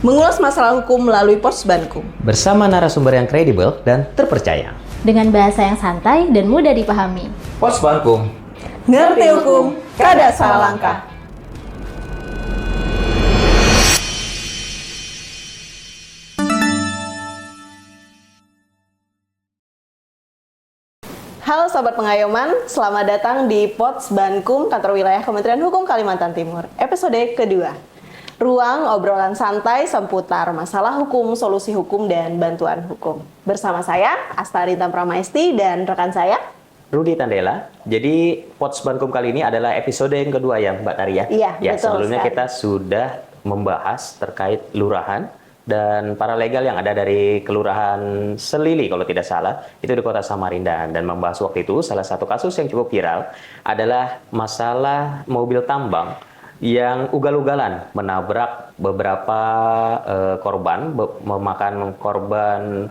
mengulas masalah hukum melalui Posbankum. Bersama narasumber yang kredibel dan terpercaya. Dengan bahasa yang santai dan mudah dipahami. Posbankum. Ngerti hukum, kada salah langkah. Halo Sobat Pengayoman, selamat datang di Posbankum, kantor wilayah Kementerian Hukum Kalimantan Timur, episode kedua. Ruang obrolan santai seputar masalah hukum, solusi hukum, dan bantuan hukum. Bersama saya, Astari Tampramaesti, dan rekan saya, Rudi Tandela. Jadi, Posbankum kali ini adalah episode yang kedua ya, Mbak Tari ya? Iya, ya, betul sebelumnya sekali. kita sudah membahas terkait lurahan dan paralegal yang ada dari Kelurahan Selili kalau tidak salah, itu di Kota Samarinda. Dan membahas waktu itu salah satu kasus yang cukup viral adalah masalah mobil tambang yang ugal-ugalan menabrak beberapa korban, memakan korban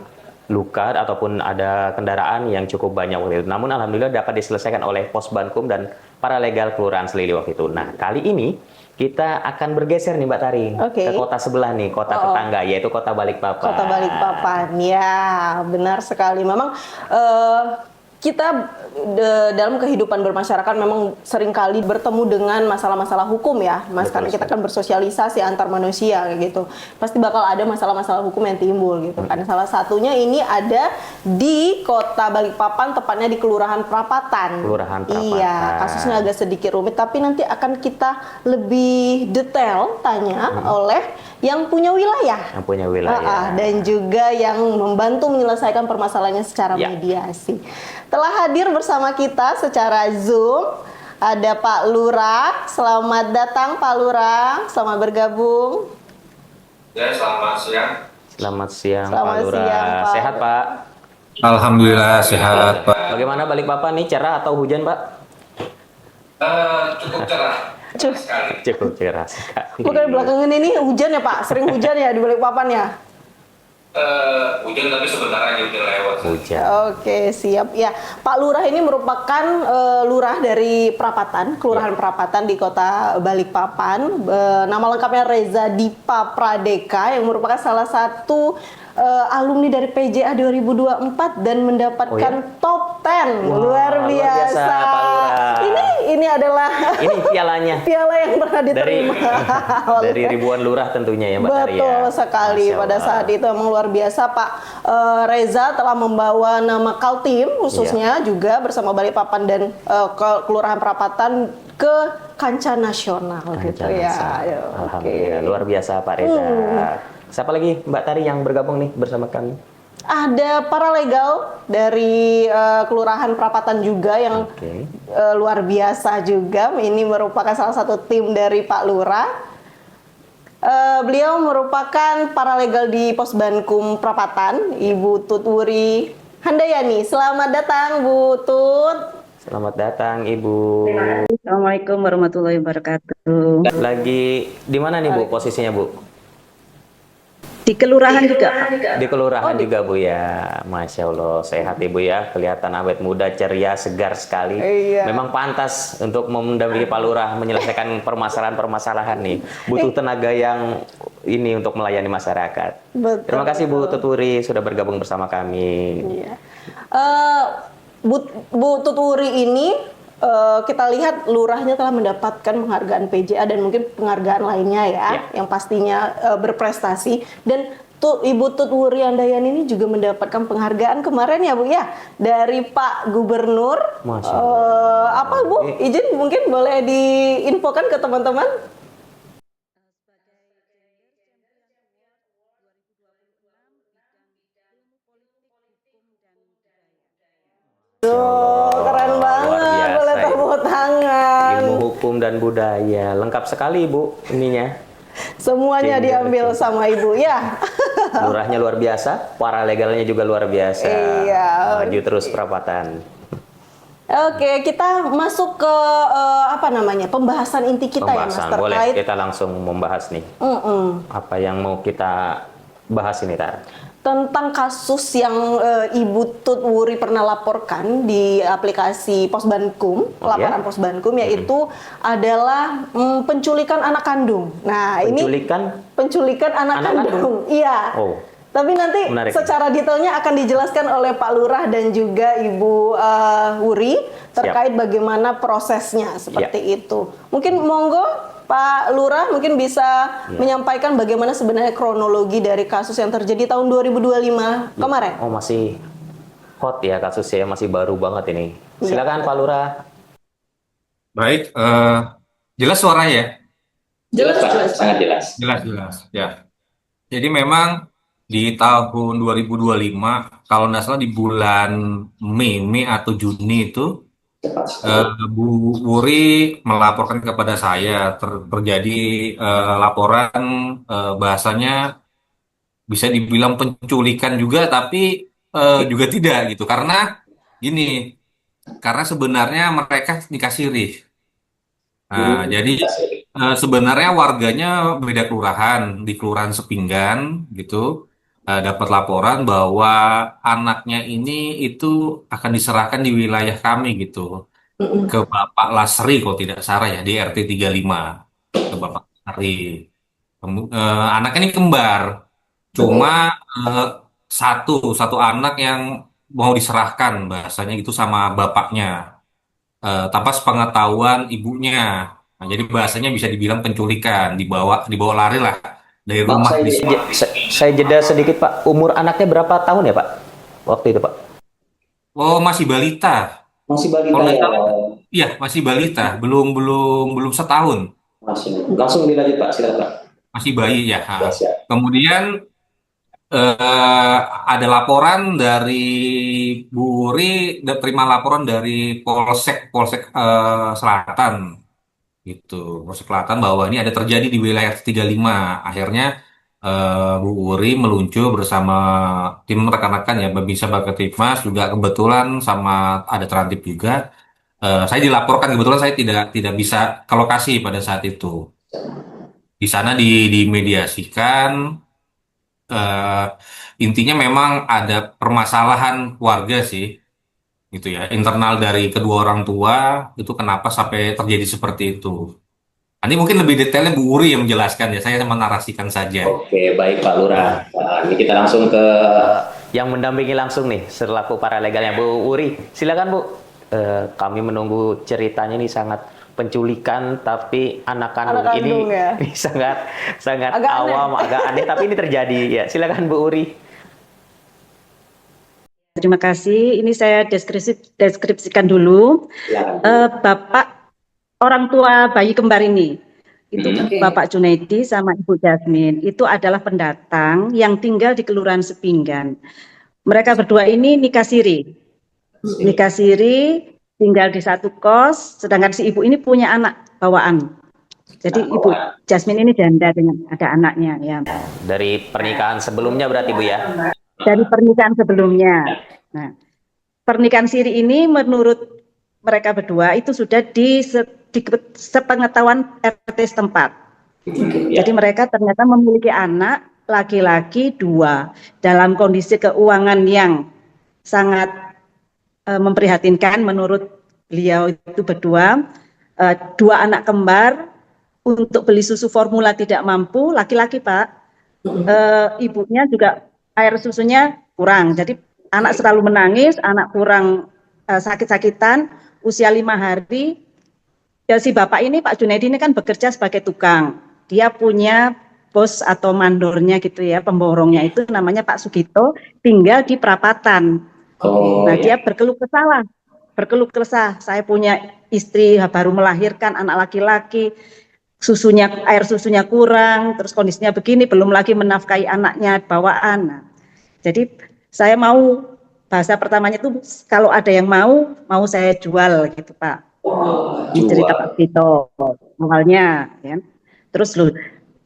luka ataupun ada kendaraan yang cukup banyak waktu itu. Namun alhamdulillah dapat diselesaikan oleh Posbankum dan paralegal Kelurahan Selili waktu itu. Nah, kali ini kita akan bergeser nih Mbak Tari ke kota sebelah nih, kota tetangga, yaitu Kota Balikpapan. Kota Balikpapan, ya benar sekali. Memang kita dalam kehidupan bermasyarakat memang seringkali bertemu dengan masalah-masalah hukum ya, Mas. Karena kita kan bersosialisasi antar manusia kayak gitu. Pasti bakal ada masalah-masalah hukum yang timbul gitu kan. Salah satunya ini ada di Kota Balikpapan, tepatnya di Kelurahan Prapatan. Kelurahan Prapatan. Iya, kasusnya agak sedikit rumit, tapi nanti akan kita lebih detail tanya oleh yang punya wilayah. Yang punya wilayah. Dan juga yang membantu menyelesaikan permasalahannya secara mediasi. Telah hadir bersama kita secara Zoom, ada Pak Lurah. Selamat datang Pak Lurah, selamat bergabung. Ya, selamat siang. Selamat siang Pak Selamat Lurah. siang, Pak. Sehat Pak? Alhamdulillah sehat, Pak. Bagaimana Balikpapan nih, cerah atau hujan Pak? Cukup cerah sekali. Cukup cerah sekali. Bukan belakangan ini hujan ya Pak, sering hujan ya di Balikpapan ya? Hujan tapi sebentar aja udah lewat. Hujan. Oke, siap. Ya, Pak Lurah ini merupakan lurah dari Prapatan, Kelurahan Prapatan di Kota Balikpapan. Nama lengkapnya Reza Dipa Pradeka, yang merupakan salah satu alumni dari PJA 2024 dan mendapatkan top 10. Wow, luar biasa. Pak Lurah. Ini adalah Ini pialanya. piala yang pernah diterima Dari ribuan lurah tentunya ya Mbak Tari ya. Betul sekali. Masya Pada Allah. saat itu emang luar biasa Pak Reza telah membawa nama Kaltim khususnya juga bersama Balikpapan dan Kelurahan Prapatan ke kancah nasional gitu ya. Alhamdulillah, luar biasa Pak Reza. Siapa lagi Mbak Tari yang bergabung nih bersama kami? Ada paralegal dari Kelurahan Prapatan juga yang luar biasa juga. Ini merupakan salah satu tim dari Pak Lurah. Beliau merupakan paralegal di Posbankum Prapatan, Ibu Tutwuri Handayani. Selamat datang Bu Tut. Selamat datang Ibu. Assalamualaikum warahmatullahi wabarakatuh. Lagi di mana nih Bu posisinya Bu? Di kelurahan juga. Di kelurahan juga Bu ya. Masya Allah, sehat Ibu ya. Kelihatan awet muda, ceria, segar sekali. Iya. Memang pantas untuk mendampingi Pak Lurah menyelesaikan permasalahan-permasalahan nih. Butuh tenaga yang ini untuk melayani masyarakat. Betul. Terima kasih Bu Tuturi sudah bergabung bersama kami. Iya. Bu Tutwuri ini kita lihat lurahnya telah mendapatkan penghargaan PJA dan mungkin penghargaan lainnya ya, yang pastinya berprestasi. Dan Ibu Tutwuri Handayani ini juga mendapatkan penghargaan kemarin ya Bu ya dari Pak Gubernur. Masya Allah. Apa Bu? Izin mungkin boleh diinfokan ke teman-teman? Keren banget, biasa, boleh Ibu. tepuk tangan. Ilmu hukum dan budaya, lengkap sekali Ibu ininya. Semuanya diambil sama Ibu ya. Lurahnya luar biasa, paralegalnya juga luar biasa. Iya. Maju terus Prapatan. Oke, kita masuk ke pembahasan inti kita ya Mas, Pembahasan, boleh terkait kita langsung membahas nih. Apa yang mau kita bahas ini Tar? tentang kasus yang Ibu Tut Wuri pernah laporkan di aplikasi Posbankum, laporan Posbankum, yaitu adalah penculikan anak kandung. Nah, penculikan anak kandung. Iya. Oh. Tapi nanti Menarik. Secara detailnya akan dijelaskan oleh Pak Lurah dan juga Ibu Wuri terkait bagaimana prosesnya seperti itu. Mungkin monggo Pak Lurah mungkin bisa menyampaikan bagaimana sebenarnya kronologi dari kasus yang terjadi tahun 2025 kemarin. Oh, masih hot ya kasusnya, masih baru banget ini. Silakan Pak Lurah. Baik, jelas suaranya ya? Jelas Pak, sangat jelas. Jelas, ya. Jadi memang di tahun 2025, kalau nggak salah di bulan Mei atau Juni itu, Bu Wuri melaporkan kepada saya terjadi laporan bahasanya bisa dibilang penculikan juga, tapi juga tidak gitu. Karena gini, karena sebenarnya mereka nikah siri. Nah, jadi sebenarnya warganya beda kelurahan, di Kelurahan Sepinggan gitu, dapat laporan bahwa anaknya ini itu akan diserahkan di wilayah kami gitu, ke Bapak Lasri kalau tidak salah ya, di RT 35, ke Bapak Lasri. Anaknya ini kembar, cuma satu anak yang mau diserahkan bahasanya gitu sama bapaknya, tanpa sepengetahuan ibunya. Nah, jadi bahasanya bisa dibilang penculikan, dibawa lari lah dari Pak, rumah di saya jeda sedikit Pak. Umur anaknya berapa tahun ya Pak? Waktu itu Pak? Oh, masih balita. Masih Kalau balita nggak ya. salah, iya masih balita, belum setahun, Langsung dilanjut Pak, silakan Pak. masih bayi ya. Ya, siap. Kemudian ada laporan dari Bu Wuri, terima laporan dari Polsek Selatan gitu, Polsek Selatan, bahwa ini ada terjadi di wilayah 35. Akhirnya Bu Wuri meluncur bersama tim rekan-rekan ya, Babinsa Bakatipmas juga kebetulan, sama ada Terantib juga. Saya dilaporkan, kebetulan saya tidak bisa ke lokasi pada saat itu. Di sana dimediasikan. eh, Intinya memang ada permasalahan warga sih, gitu ya, internal dari kedua orang tua itu, kenapa sampai terjadi seperti itu. Nanti mungkin lebih detailnya Bu Wuri yang menjelaskan ya, saya menarasikan saja. Oke, baik Pak Lurah. Nah, ini kita langsung ke Yang mendampingi langsung nih selaku paralegalnya Bu Wuri. Silakan Bu. Kami menunggu ceritanya ini, sangat penculikan tapi anak kandung Anak ini, kandung ya. ini sangat Agak awam, agak aneh, tapi ini terjadi ya. Silakan Bu Wuri. Terima kasih. Ini saya deskripsikan dulu. Bapak orang tua bayi kembar ini, itu Bapak Junaidi sama Ibu Jasmine, itu adalah pendatang yang tinggal di Kelurahan Sepinggan. Mereka berdua ini nikah siri, tinggal di satu kos, sedangkan si ibu ini punya anak bawaan. Jadi Ibu Jasmine ini janda dengan ada anaknya ya. Dari pernikahan sebelumnya berarti Bu ya? Dari pernikahan sebelumnya. Nah, pernikahan siri ini menurut mereka berdua itu sudah di sepengetahuan RT setempat. Jadi mereka ternyata memiliki anak laki-laki 2 dalam kondisi keuangan yang sangat memprihatinkan menurut beliau itu berdua. 2 anak kembar, untuk beli susu formula tidak mampu, laki-laki Pak. Ibunya juga air susunya kurang, jadi anak selalu menangis, anak kurang sakit-sakitan, usia 5 hari. Ya, si bapak ini Pak Junaidi ini kan bekerja sebagai tukang, dia punya bos atau mandornya gitu ya, pemborongnya itu namanya Pak Sugito, tinggal di Prapatan. Nah, dia berkeluh kesah, saya punya istri baru melahirkan anak laki-laki, air susunya kurang, terus kondisinya begini, belum lagi menafkahi anaknya bawaan. Nah, jadi saya mau, bahasa pertamanya itu kalau ada yang mau saya jual gitu Pak. Cerita Pak Vito awalnya ya. Terus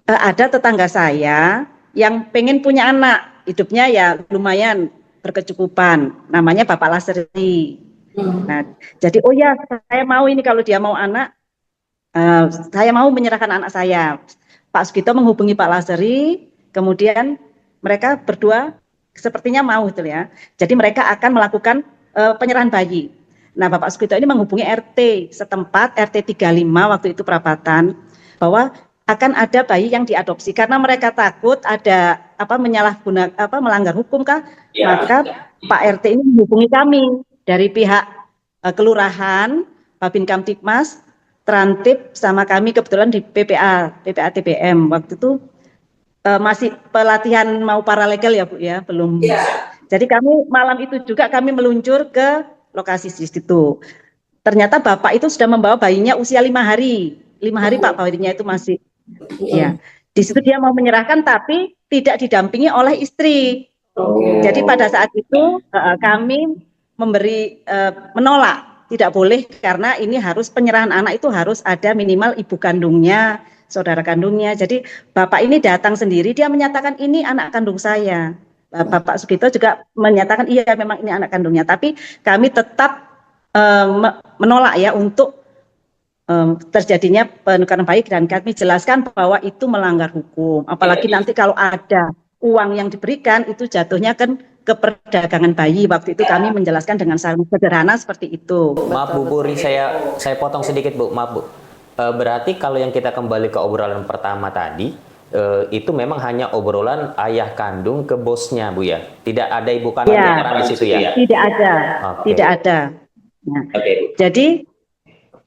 ada tetangga saya yang pengen punya anak, hidupnya ya lumayan berkecukupan, namanya Bapak Lasri. Nah, jadi oh ya, saya mau ini, kalau dia mau anak, saya mau menyerahkan anak saya. Pak Sugito menghubungi Pak Lasri, kemudian mereka berdua sepertinya mau gitu ya. Jadi mereka akan melakukan penyerahan bayi. Nah, Bapak Sugito ini menghubungi RT setempat, RT 35 waktu itu Prapatan, bahwa akan ada bayi yang diadopsi karena mereka takut ada melanggar hukum kah? Maka Pak RT ini menghubungi kami dari pihak kelurahan, Babin Kamtipmas, Trantip sama kami kebetulan di PPA TBM waktu itu masih pelatihan mau paralegal ya Bu ya, belum. Jadi kami malam itu juga kami meluncur ke lokasi di situ. Ternyata bapak itu sudah membawa bayinya usia 5 hari. 5 hari Pak bayinya itu masih. Ya. Di situ dia mau menyerahkan tapi tidak didampingi oleh istri. Jadi pada saat itu kami menolak, tidak boleh karena ini harus penyerahan anak itu harus ada minimal ibu kandungnya, saudara kandungnya. Jadi bapak ini datang sendiri, dia menyatakan ini anak kandung saya. Bapak Sugito juga menyatakan iya memang ini anak kandungnya, tapi kami tetap menolak ya untuk terjadinya penukaran bayi dan kami jelaskan bahwa itu melanggar hukum. Apalagi nanti kalau ada uang yang diberikan itu jatuhnya kan ke perdagangan bayi. Waktu itu kami menjelaskan dengan sangat sederhana seperti itu. Maaf Bu Puri, saya potong sedikit Bu, maaf Bu. Berarti kalau yang kita kembali ke obrolan pertama tadi, itu memang hanya obrolan ayah kandung ke bosnya Bu ya? Tidak ada ibu kandung di situ ya? Tidak ada, tidak ada. Nah,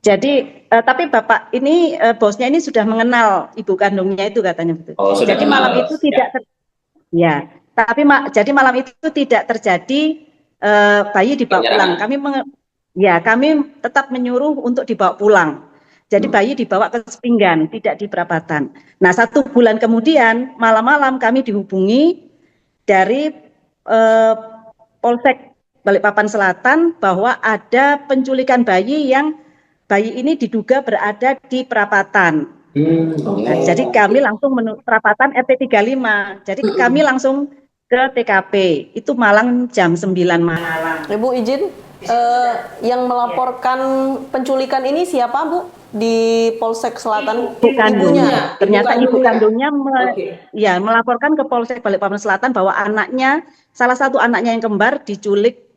jadi tapi bapak ini bosnya ini sudah mengenal ibu kandungnya itu katanya betul. Jadi malam itu tidak jadi malam itu tidak terjadi bayi dibawa pulang. Kami tetap menyuruh untuk dibawa pulang. Jadi bayi dibawa ke Sepinggan, tidak di Prapatan. Nah, 1 bulan kemudian malam-malam kami dihubungi dari Polsek Balikpapan Selatan bahwa ada penculikan bayi yang bayi ini diduga berada di Prapatan. Nah, jadi kami langsung Prapatan RT 35. Jadi kami langsung ke TKP. Itu Malang jam 9 malam. Ibu izin, yang melaporkan penculikan ini siapa Bu? Di Polsek Selatan? Ibu kandungnya. Ternyata ibu kandungnya melaporkan ke Polsek Balikpapan Selatan bahwa salah satu anaknya yang kembar diculik.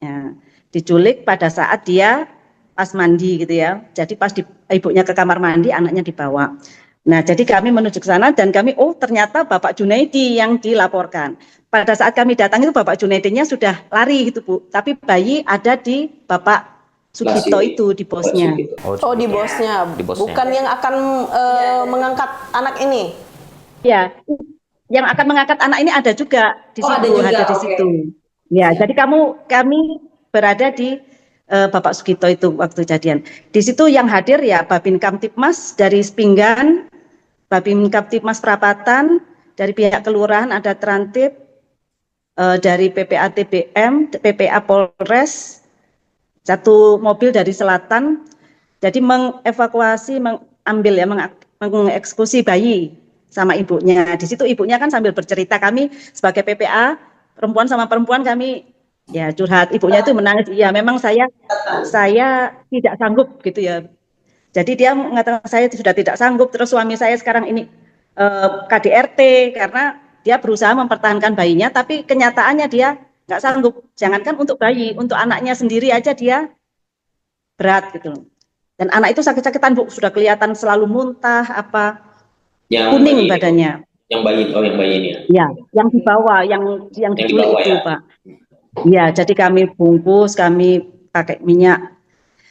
Ya, diculik pada saat dia pas mandi gitu ya. Jadi pas ibunya ke kamar mandi, anaknya dibawa. Nah, jadi kami menuju ke sana dan kami, ternyata Bapak Junaidi yang dilaporkan. Pada saat kami datang itu Bapak Junaidinya sudah lari gitu Bu. Tapi bayi ada di Bapak Sugito itu, di bosnya. Di bosnya. Bukan yang akan mengangkat anak ini. Ya, yang akan mengangkat anak ini ada juga di situ, ada di situ. Ya, jadi kami berada di Bapak Sugito itu waktu kejadian. Di situ yang hadir ya Babin Kamtipmas dari Sepinggan, Babin Kamtipmas Prapatan, dari pihak kelurahan ada Trantip, dari PPA TBM, PPA Polres, 1 mobil dari selatan. Jadi mengevakuasi, mengeksekusi bayi sama ibunya. Di situ ibunya kan sambil bercerita, kami sebagai PPA perempuan sama perempuan kami ya curhat, ibunya itu menangis, iya memang saya tidak sanggup gitu ya. Jadi dia mengatakan saya sudah tidak sanggup, terus suami saya sekarang ini KDRT karena dia berusaha mempertahankan bayinya, tapi kenyataannya dia nggak sanggup. Jangankan untuk bayi, untuk anaknya sendiri aja dia berat gitu. Dan anak itu sakit-sakitan Bu, sudah kelihatan selalu muntah kuning badannya. Yang bayi ini ya? Ya, yang dibawa, yang diculik itu ya? Pak. Ya, jadi kami bungkus, kami pakai minyak.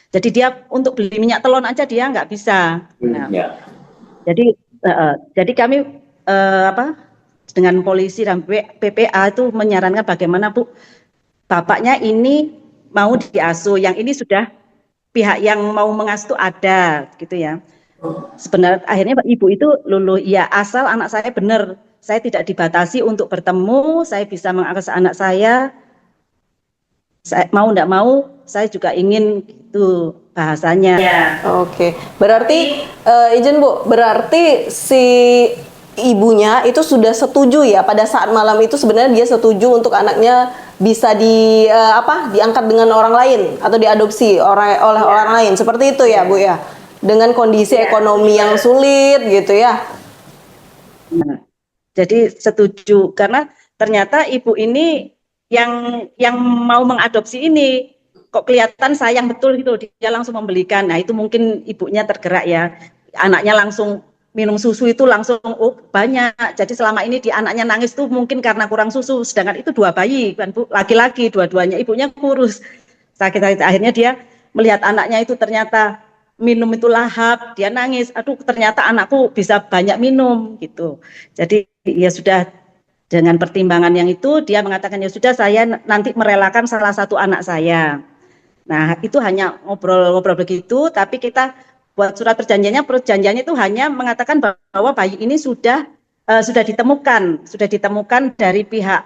Jadi dia untuk beli minyak telon aja dia nggak bisa. Nah, jadi kami dengan polisi dan PPA itu menyarankan bagaimana Bu, bapaknya ini mau diasuh, yang ini sudah pihak yang mau mengasuh ada gitu ya. Sebenarnya akhirnya ibu itu luluh, ya asal anak saya benar, saya tidak dibatasi untuk bertemu, saya bisa mengakses anak saya mau enggak mau, saya juga ingin itu bahasanya. Oke. Berarti izin Bu, berarti si ibunya itu sudah setuju ya pada saat malam itu, sebenarnya dia setuju untuk anaknya bisa diangkat dengan orang lain atau diadopsi oleh orang lain, seperti itu ya Bu ya, dengan kondisi ekonomi yang sulit gitu ya. Nah, jadi setuju karena ternyata ibu ini yang mau mengadopsi ini kok kelihatan sayang betul gitu, dia langsung membelikan. Nah itu mungkin ibunya tergerak ya, anaknya langsung minum susu itu langsung banyak. Jadi selama ini di anaknya nangis tuh mungkin karena kurang susu, sedangkan itu 2 bayi kan Bu, laki-laki dua-duanya, ibunya kurus. Sakit akhirnya dia melihat anaknya itu ternyata minum itu lahap, dia nangis, aduh ternyata anakku bisa banyak minum gitu. Jadi ya sudah, dengan pertimbangan yang itu dia mengatakan ya sudah, saya nanti merelakan salah satu anak saya. Nah itu hanya ngobrol-ngobrol begitu, tapi kita buat surat perjanjiannya itu hanya mengatakan bahwa bayi ini sudah ditemukan dari pihak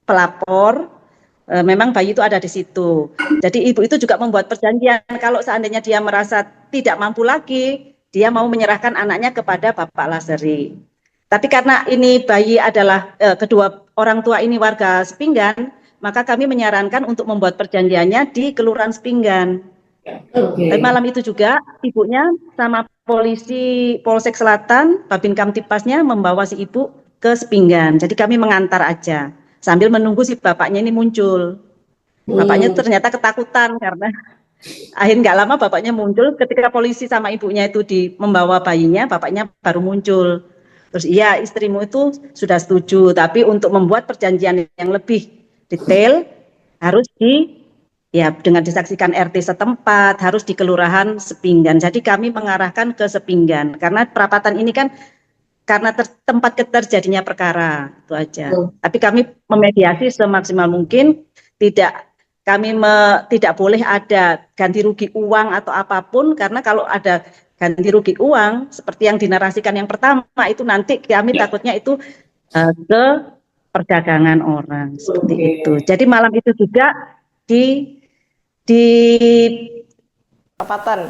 pelapor. Memang bayi itu ada di situ. Jadi ibu itu juga membuat perjanjian kalau seandainya dia merasa tidak mampu lagi, dia mau menyerahkan anaknya kepada Bapak Laseri. Tapi karena ini bayi adalah kedua orang tua ini warga Sepinggan, maka kami menyarankan untuk membuat perjanjiannya di Kelurahan Sepinggan. Tapi malam itu juga ibunya sama polisi Polsek Selatan, Babin Kamtipmasnya membawa si ibu ke Sepinggan. Jadi kami mengantar aja sambil menunggu si bapaknya ini muncul. Bapaknya ternyata ketakutan karena akhirnya nggak lama bapaknya muncul. Ketika polisi sama ibunya itu membawa bayinya, bapaknya baru muncul. Terus iya, istrimu itu sudah setuju, tapi untuk membuat perjanjian yang lebih detail harus dengan disaksikan RT setempat, harus di Kelurahan Sepinggan. Jadi kami mengarahkan ke Sepinggan karena perapatan ini kan karena tempat terjadinya perkara, itu aja. Tapi kami memediasi semaksimal mungkin, tidak boleh ada ganti rugi uang atau apapun, karena kalau ada ganti rugi uang seperti yang dinarasikan yang pertama itu nanti kami takutnya itu ke perdagangan orang seperti itu. Jadi malam itu juga di Perapatan,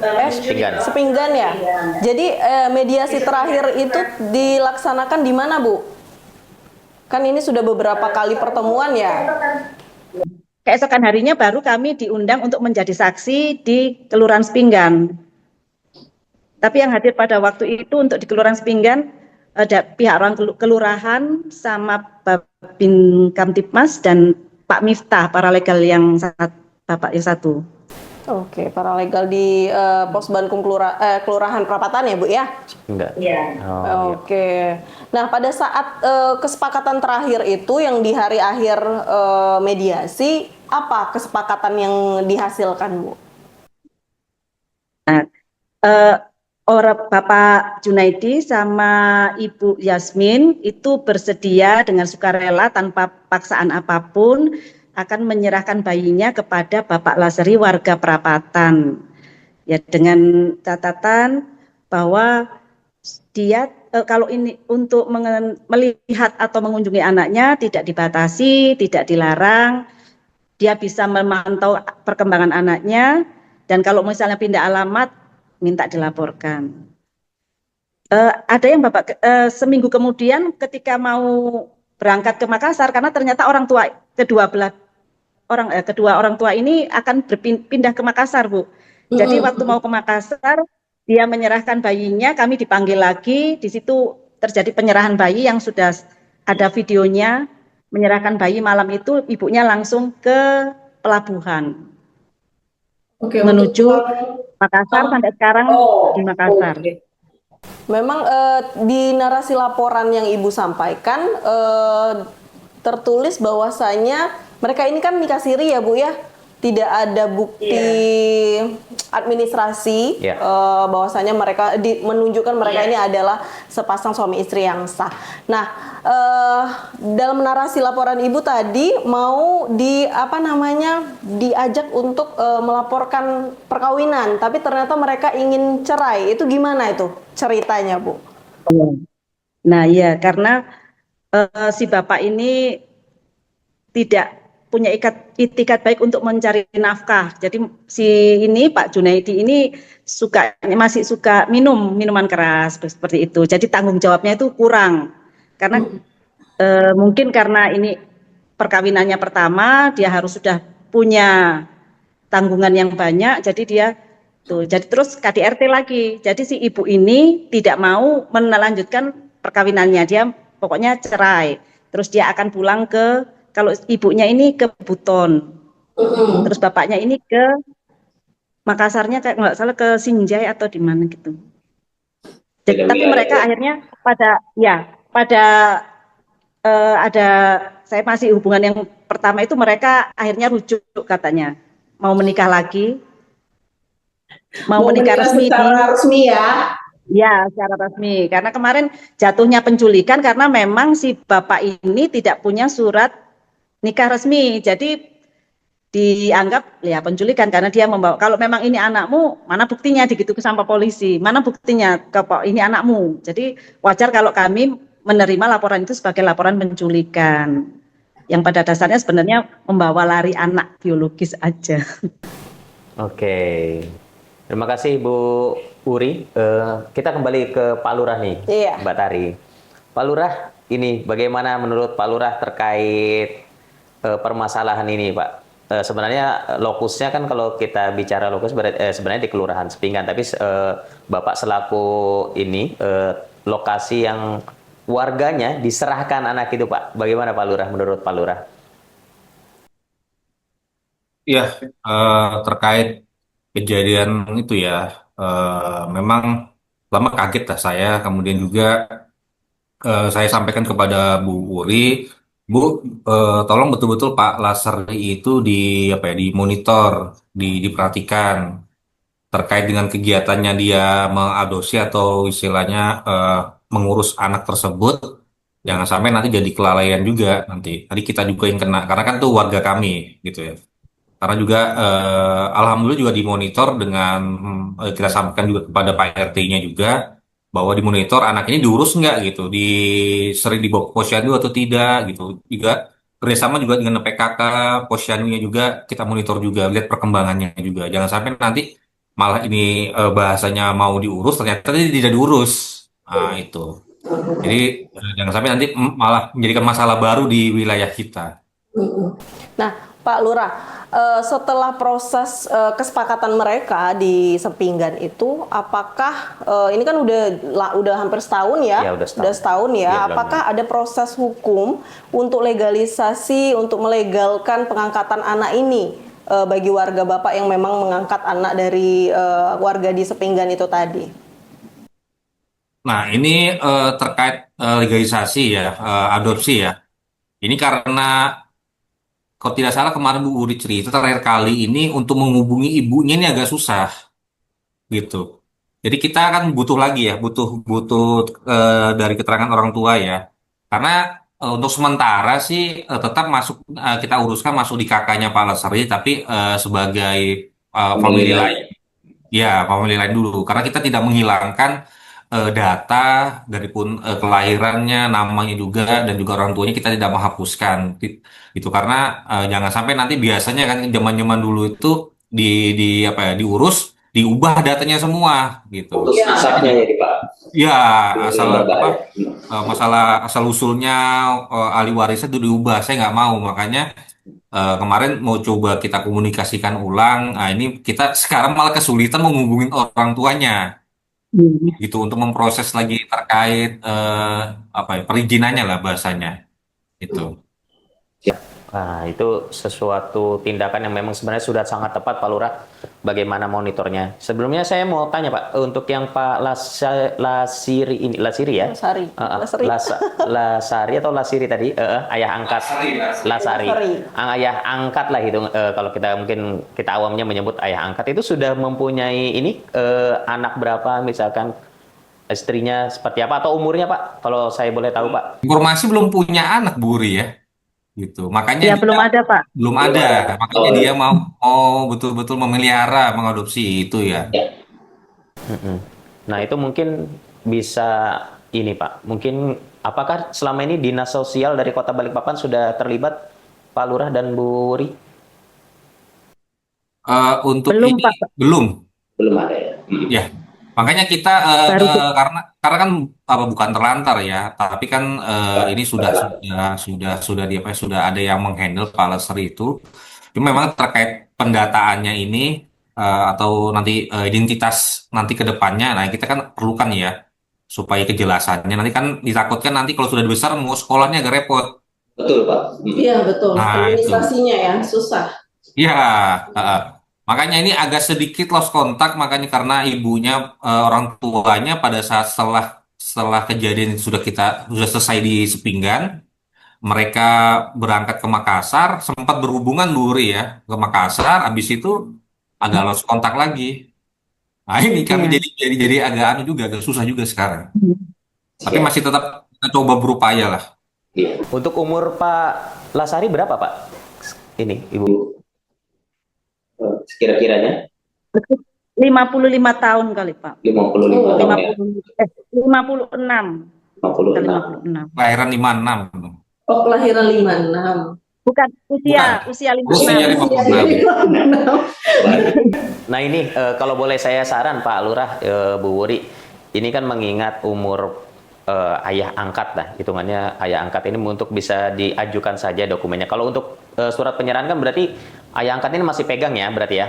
Sepinggan ya. Jadi mediasi terakhir itu dilaksanakan di mana, Bu? Kan ini sudah beberapa kali pertemuan ya. Keesokan harinya baru kami diundang untuk menjadi saksi di Kelurahan Sepinggan. Tapi yang hadir pada waktu itu untuk di Kelurahan Sepinggan ada pihak orang kelurahan sama Babin Kamtipmas dan Pak Miftah, paralegal yang Bapak yang satu. Oke, paralegal di Posbankum Kelurahan Perapatan ya, Bu ya? Enggak. Iya. Oke. Nah, pada saat kesepakatan terakhir itu yang di hari akhir mediasi, apa kesepakatan yang dihasilkan, Bu? Nah, orang Bapak Junaidi sama Ibu Yasmin itu bersedia dengan sukarela tanpa paksaan apapun akan menyerahkan bayinya kepada Bapak Laseri warga Perapatan. Ya, dengan catatan bahwa dia kalau ini untuk melihat atau mengunjungi anaknya tidak dibatasi, tidak dilarang, dia bisa memantau perkembangan anaknya, dan kalau misalnya pindah alamat minta dilaporkan. Ada yang Bapak seminggu kemudian ketika mau berangkat ke Makassar, karena ternyata kedua orang tua ini akan berpindah ke Makassar, Bu. Jadi waktu mau ke Makassar, dia menyerahkan bayinya, kami dipanggil lagi, di situ terjadi penyerahan bayi yang sudah ada videonya, menyerahkan bayi malam itu, ibunya langsung ke pelabuhan. Menuju Makassar, sampai sekarang di Makassar. Memang di narasi laporan yang Ibu sampaikan tertulis bahwasanya mereka ini kan nikah siri ya, Bu ya, tidak ada bukti administrasi bahwasanya mereka menunjukkan mereka ini adalah sepasang suami istri yang sah. Nah, dalam narasi laporan Ibu tadi mau diajak untuk melaporkan perkawinan, tapi ternyata mereka ingin cerai. Itu gimana itu ceritanya, Bu? Nah, ya karena si bapak ini tidak punya itikat baik untuk mencari nafkah. Jadi si ini Pak Junaidi ini masih suka minuman keras seperti itu. Jadi tanggung jawabnya itu kurang. Karena mungkin karena ini perkawinannya pertama, dia harus sudah punya tanggungan yang banyak. Jadi dia jadi terus KDRT lagi. Jadi si ibu ini tidak mau melanjutkan perkawinannya. Dia pokoknya cerai. Terus dia akan pulang kalau ibunya ini ke Buton, terus bapaknya ini ke Makassarnya kayak nggak salah ke Sinjai atau di mana gitu. Jadi, Beda tapi wilayah mereka ya. akhirnya pada ada saya masih hubungan yang pertama itu mereka akhirnya rujuk katanya mau menikah lagi, mau Mau menikah menikah resmi secara resmi ya. secara resmi karena kemarin jatuhnya penculikan karena memang si bapak ini tidak punya surat nikah resmi, jadi dianggap ya penculikan karena dia membawa, kalau memang ini anakmu mana buktinya, digitu sama polisi, mana buktinya ini anakmu. Jadi wajar kalau kami menerima laporan itu sebagai laporan penculikan yang pada dasarnya sebenarnya membawa lari anak biologis aja. Oke. Terima kasih Bu Uri. Kita kembali ke Pak Lurah nih, Iya. Mbak Tari. Pak Lurah, ini bagaimana menurut Pak Lurah terkait permasalahan ini, Pak? Sebenarnya lokusnya kan kalau kita bicara lokus sebenarnya di Kelurahan Sepinggan, tapi Bapak selaku ini lokasi yang warganya diserahkan anak itu, Pak. Bagaimana Pak Lurah menurut Pak Lurah? Iya, terkait kejadian itu ya, memang lama kaget lah saya, kemudian juga saya sampaikan kepada Bu Uri, Bu, tolong betul-betul Pak Lasari itu apa ya, dimonitor, diperhatikan terkait dengan kegiatannya dia mengadopsi atau istilahnya mengurus anak tersebut, jangan sampai nanti jadi kelalaian juga nanti kita juga yang kena, karena kan tuh warga kami gitu ya. Karena juga alhamdulillah juga dimonitor dengan kita sampaikan juga kepada Pak RT-nya juga bahwa dimonitor anak ini diurus nggak gitu, sering dibawa ke posyandu atau tidak gitu. Juga kerjasama juga dengan PKK posyandunya juga kita monitor juga, lihat perkembangannya juga. Jangan sampai nanti malah ini bahasanya mau diurus ternyata ini tidak diurus. Nah itu. Jadi jangan sampai nanti malah menjadikan masalah baru di wilayah kita. Nah, Pak Lurah, setelah proses kesepakatan mereka di Sepinggan itu, apakah ini kan udah hampir setahun ya? Ya, udah setahun. ya. Iya, Apakah ada proses hukum untuk legalisasi, untuk melegalkan pengangkatan anak ini bagi warga Bapak yang memang mengangkat anak dari warga di Sepinggan itu tadi? Nah, ini terkait legalisasi ya, adopsi ya. Ini karena kalau tidak salah kemarin Bu Uri cerita terakhir kali ini untuk menghubungi ibunya ini agak susah gitu. Jadi kita kan butuh lagi ya, butuh butuh dari keterangan orang tua ya. Karena untuk sementara sih tetap kita uruskan masuk di kakaknya Pak Lesari, tapi sebagai family lain. Ya, family lain dulu. Karena kita tidak menghilangkan data dari pun kelahirannya, namanya juga, dan juga orang tuanya kita tidak menghapuskan. Itu karena jangan sampai nanti biasanya kan zaman-zaman dulu itu di apa ya, diurus, diubah datanya semua gitu. Putus asapnya ya Pak. Ya, Ini asal apa berbahaya. masalah asal usulnya ahli warisnya itu diubah. Saya nggak mau, makanya kemarin mau coba kita komunikasikan ulang. Nah, ini kita sekarang malah kesulitan menghubungin orang tuanya gitu untuk memproses lagi terkait apa ya, perizinannya lah bahasanya itu. Nah, itu sesuatu tindakan yang memang sebenarnya sudah sangat tepat, Pak Lurah. Bagaimana monitornya? Sebelumnya saya mau tanya, Pak, untuk yang Pak Lasiri ini, Lasiri ya? Lasari. Lasari. Lasari atau Lasiri tadi? Ayah angkat. Lasari. Lasari. Ayah angkat lah itu. Kalau kita awamnya menyebut ayah angkat itu sudah mempunyai ini anak berapa, misalkan istrinya seperti apa atau umurnya, Pak? Kalau saya boleh tahu, Pak. Informasi belum punya anak Buri ya gitu. Makanya Ya dia belum ada Pak. belum ada. Makanya dia mau betul-betul memelihara, mengadopsi itu ya. Nah, itu mungkin bisa ini, Pak. Mungkin apakah selama ini Dinas Sosial dari Kota Balikpapan sudah terlibat, Pak Lurah dan Bu Ri? Untuk Belum, ini Pak. belum. Belum ada ya. Ya, makanya kita Baru karena kan apa bukan terlantar ya, tapi kan ini sudah di apa ya, sudah ada yang menghandle Pak Lesri itu. Cuma memang terkait pendataannya ini atau nanti identitas nanti ke depannya, nah kita kan perlukan ya supaya kejelasannya. Nanti kan ditakutkan nanti kalau sudah besar mau sekolahnya agak repot Betul, Pak. Iya, betul. Nah, itu. Administrasinya ya, susah. Ya, makanya ini agak sedikit lost kontak, makanya karena ibunya, orang tuanya pada saat setelah setelah kejadian itu sudah selesai di Sepinggan, mereka berangkat ke Makassar, sempat berhubungan Bu Uri ya ke Makassar, habis itu agak lost kontak lagi. Nah ini kami Iya. jadi agak anu juga, agak susah juga sekarang. Tapi Ya, masih tetap kita coba berupaya lah. iya. Untuk umur Pak Lasari berapa Pak? Ini Ibu. Sekira-kiranya 55 tahun kali Pak. 55 tahun ya. 56 ke 56. 56. Kelahiran 56. Oh, kelahiran 56. Bukan Bukan. usia Usia 56. 56. Nah ini kalau boleh saya saran Pak Lurah, Bu Wuri, ini kan mengingat umur ayah angkat lah, hitungannya ayah angkat ini untuk bisa diajukan saja dokumennya. Kalau untuk surat penyerahan kan berarti ayah angkat ini masih pegang ya berarti ya?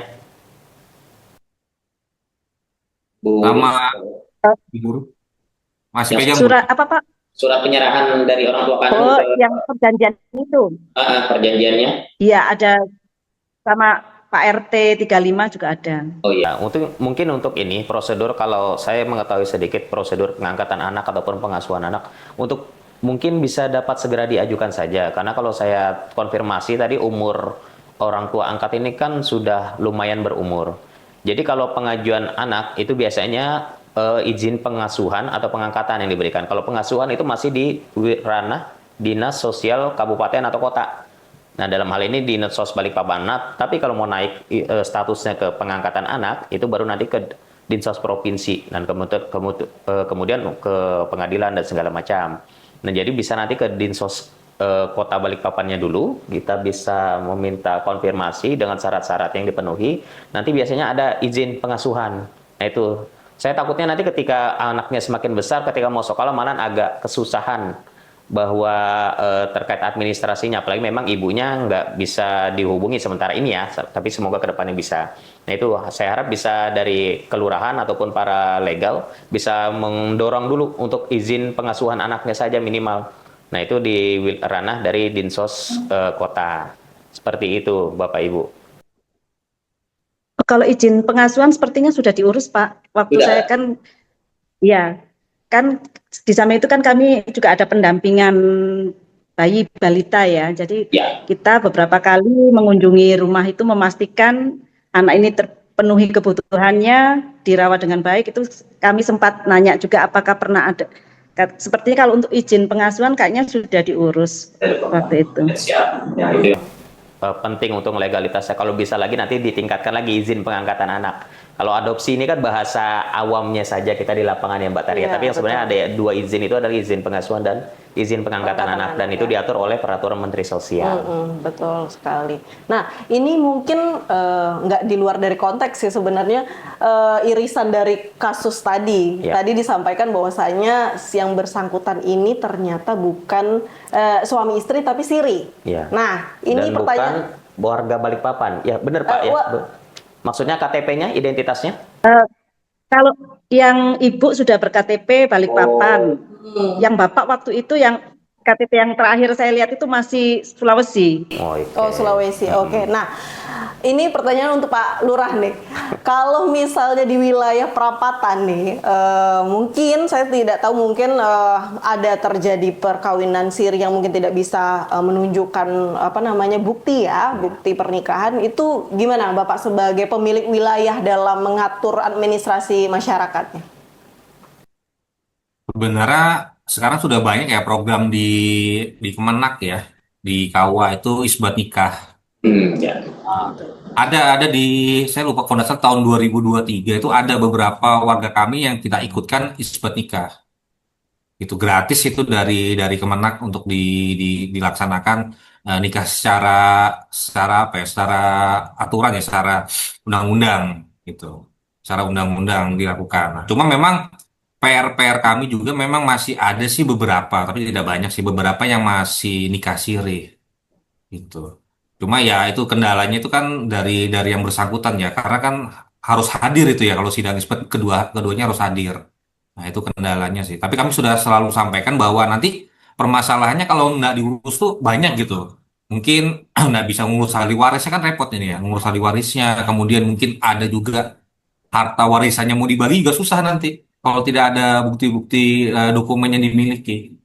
Bu, Sama Ibu masih Yang pegang Bu? Surat apa Pak? surat penyerahan dari orang tua kandung Oh, ke yang perjanjian itu. perjanjiannya. Iya, ada sama Pak RT 35 juga ada. Oh iya. Ya, mungkin untuk ini prosedur, kalau saya mengetahui sedikit prosedur pengangkatan anak ataupun pengasuhan anak, untuk mungkin bisa dapat segera diajukan saja, karena kalau saya konfirmasi tadi umur orang tua angkat ini kan sudah lumayan berumur. Jadi kalau pengajuan anak itu biasanya izin pengasuhan atau pengangkatan yang diberikan. Kalau pengasuhan itu masih di ranah dinas sosial kabupaten atau kota. Nah, dalam hal ini di Dinsos Balikpapan. Tapi kalau mau naik statusnya ke pengangkatan anak, itu baru nanti ke Dinsos Provinsi dan kemudian ke pengadilan dan segala macam. Nah, jadi bisa nanti ke Dinsos Kota Balikpapannya dulu, kita bisa meminta konfirmasi dengan syarat-syarat yang dipenuhi. Nanti biasanya ada izin pengasuhan. Nah, itu saya takutnya nanti ketika anaknya semakin besar, ketika mau sekolah malah agak kesusahan bahwa terkait administrasinya, apalagi memang ibunya nggak bisa dihubungi sementara ini ya, tapi semoga kedepannya bisa. Nah itu saya harap bisa dari kelurahan ataupun para legal bisa mendorong dulu untuk izin pengasuhan anaknya saja minimal. Nah itu di ranah dari Dinsos kota. Seperti itu Bapak Ibu. Kalau izin pengasuhan sepertinya sudah diurus Pak. Waktu Sudah. saya kan, ya kan di samping itu kan kami juga ada pendampingan bayi balita ya. Jadi Ya. kita beberapa kali mengunjungi rumah itu memastikan anak ini terpenuhi kebutuhannya, dirawat dengan baik. Itu kami sempat nanya juga apakah pernah ada. Sepertinya kalau untuk izin pengasuhan kayaknya sudah diurus waktu itu. Siap. Ya, itu. Penting untuk legalitasnya. Kalau bisa lagi nanti ditingkatkan lagi izin pengangkatan anak. Kalau adopsi ini kan bahasa awamnya saja kita di lapangan ya Mbak Taria. Iya, Tapi yang sebenarnya ada dua izin itu adalah izin pengasuhan dan izin pengangkatan anak. Dan itu diatur oleh peraturan Menteri Sosial. Betul sekali. Nah, ini mungkin nggak di luar dari konteks sih sebenarnya, irisan dari kasus tadi. Ya. Tadi disampaikan bahwasanya yang bersangkutan ini ternyata bukan suami istri tapi siri. Ya. Nah, ini dan pertanyaan. bukan warga Balikpapan. Ya benar Pak ya. Maksudnya KTP-nya, identitasnya? Kalau yang ibu sudah ber-KTP Balikpapan, yang bapak waktu itu yang KTP yang terakhir saya lihat itu masih Sulawesi. Oh, Sulawesi. Oke. Nah, ini pertanyaan untuk Pak Lurah nih. Kalau misalnya di wilayah perapatan nih, mungkin saya tidak tahu, mungkin ada terjadi perkawinan siri yang mungkin tidak bisa menunjukkan apa namanya bukti ya, bukti pernikahan. Itu gimana Bapak sebagai pemilik wilayah dalam mengatur administrasi masyarakatnya? Sebenarnya sekarang sudah banyak ya program di Kemenak ya, di KUA itu isbat nikah. Ya. Ada saya lupa kalau nggak salah tahun 2023 itu ada beberapa warga kami yang kita ikutkan isbat nikah. Itu gratis itu dari Kemenak untuk dilaksanakan nikah secara apa ya, secara aturan ya, secara undang-undang gitu. Secara undang-undang dilakukan. Nah, cuma memang PR kami juga memang masih ada sih beberapa, tapi tidak banyak sih, beberapa yang masih nikah siri gitu. Cuma ya itu kendalanya itu kan dari yang bersangkutan ya, karena kan harus hadir itu ya kalau sidang isbat keduanya harus hadir. Nah itu kendalanya sih. Tapi kami sudah selalu sampaikan bahwa nanti permasalahannya kalau nggak diurus tuh banyak gitu. Mungkin nggak bisa ngurus ahli warisnya kan repot ini ya, ngurus ahli warisnya. Kemudian mungkin ada juga harta warisannya mau dibagi juga susah nanti kalau tidak ada bukti-bukti dokumen yang dimiliki.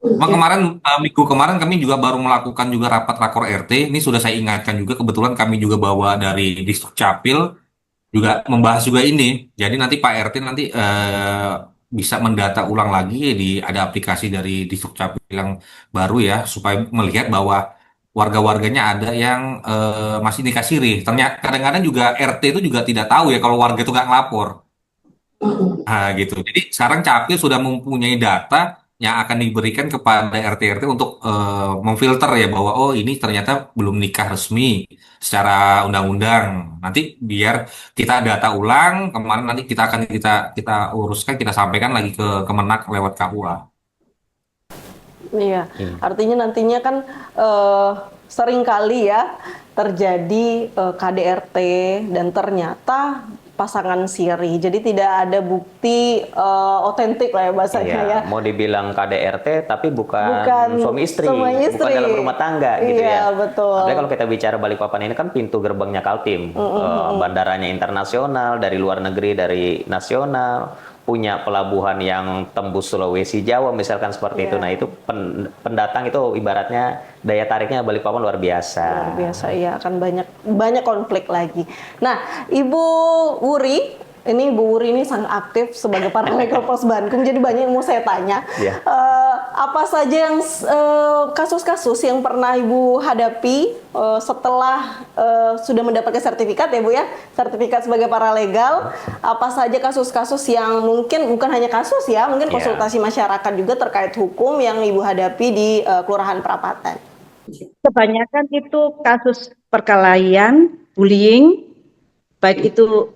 Cuma kemarin minggu kemarin kami juga baru melakukan juga rapat rakor RT. Ini sudah saya ingatkan juga kebetulan kami juga bawa dari Distrik Capil juga membahas juga ini. Jadi nanti Pak RT nanti bisa mendata ulang lagi di ada aplikasi dari Distrik Capil yang baru ya supaya melihat bahwa warga-warganya ada yang masih dikasih RIH. Ternyata kadang-kadang juga RT itu juga tidak tahu ya kalau warga itu nggak ngelapor. Nah, gitu. Jadi sekarang Capil sudah mempunyai data yang akan diberikan kepada RT-RT untuk memfilter ya bahwa oh ini ternyata belum nikah resmi secara undang-undang. Nanti biar kita data ulang, kemarin nanti kita uruskan, kita sampaikan lagi ke Kemenak lewat KUA. Iya, artinya nantinya kan sering kali ya terjadi KDRT dan ternyata pasangan siri. Jadi tidak ada bukti otentik lah ya bahasanya ya. Mau dibilang KDRT tapi bukan suami istri, suami bukan dalam rumah tangga gitu iya, ya. Betul. Apalagi kalau kita bicara Balikpapan ini kan pintu gerbangnya Kaltim, bandaranya internasional, dari luar negeri, dari nasional, punya pelabuhan yang tembus Sulawesi, Jawa misalkan seperti itu. Nah itu pendatang itu ibaratnya daya tariknya Balikpapan luar biasa. Luar biasa, iya, akan banyak konflik lagi. Nah, Ibu Wuri ini sangat aktif sebagai paralegal Pos Bandung, jadi banyak yang mau saya tanya. Yeah. Apa saja yang kasus-kasus yang pernah Ibu hadapi setelah sudah mendapatkan sertifikat ya Bu ya, sertifikat sebagai paralegal? Apa saja kasus-kasus yang mungkin bukan hanya kasus ya, mungkin konsultasi masyarakat juga terkait hukum yang Ibu hadapi di Kelurahan Prapatan? Kebanyakan itu kasus perkelahian, bullying, baik itu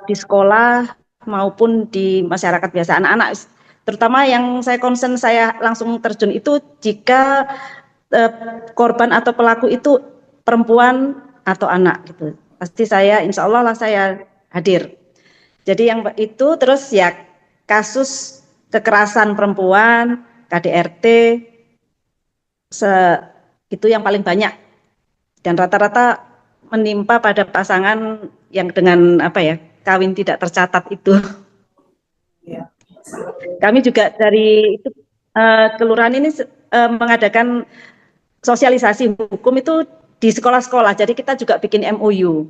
di sekolah maupun di masyarakat biasa, anak-anak. Terutama yang saya concern, saya langsung terjun itu jika korban atau pelaku itu perempuan atau anak gitu. Pasti insya Allah lah saya hadir. Jadi yang itu terus ya kasus kekerasan perempuan, KDRT, itu yang paling banyak. Dan rata-rata menimpa pada pasangan yang dengan kawin tidak tercatat itu. Kami juga dari itu kelurahan ini mengadakan sosialisasi hukum itu di sekolah-sekolah. Jadi kita juga bikin MOU.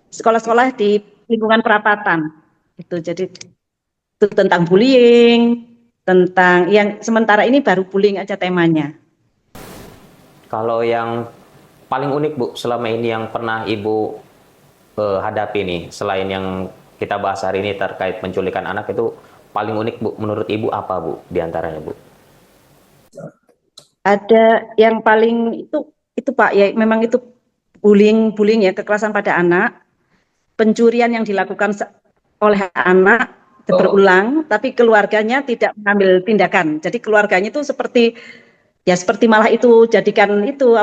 Sekolah-sekolah di lingkungan perapatan. Itu jadi itu tentang bullying, tentang yang sementara ini baru bullying aja temanya. Kalau yang paling unik Bu selama ini yang pernah Ibu hadapi nih, selain yang kita bahas hari ini terkait penculikan anak, itu paling unik Bu menurut Ibu apa Bu diantaranya Bu? Ada yang paling itu Pak ya, memang itu bullying ya, kekerasan pada anak, pencurian yang dilakukan oleh anak berulang, tapi keluarganya tidak mengambil tindakan. Jadi keluarganya itu seperti malah itu jadikan itu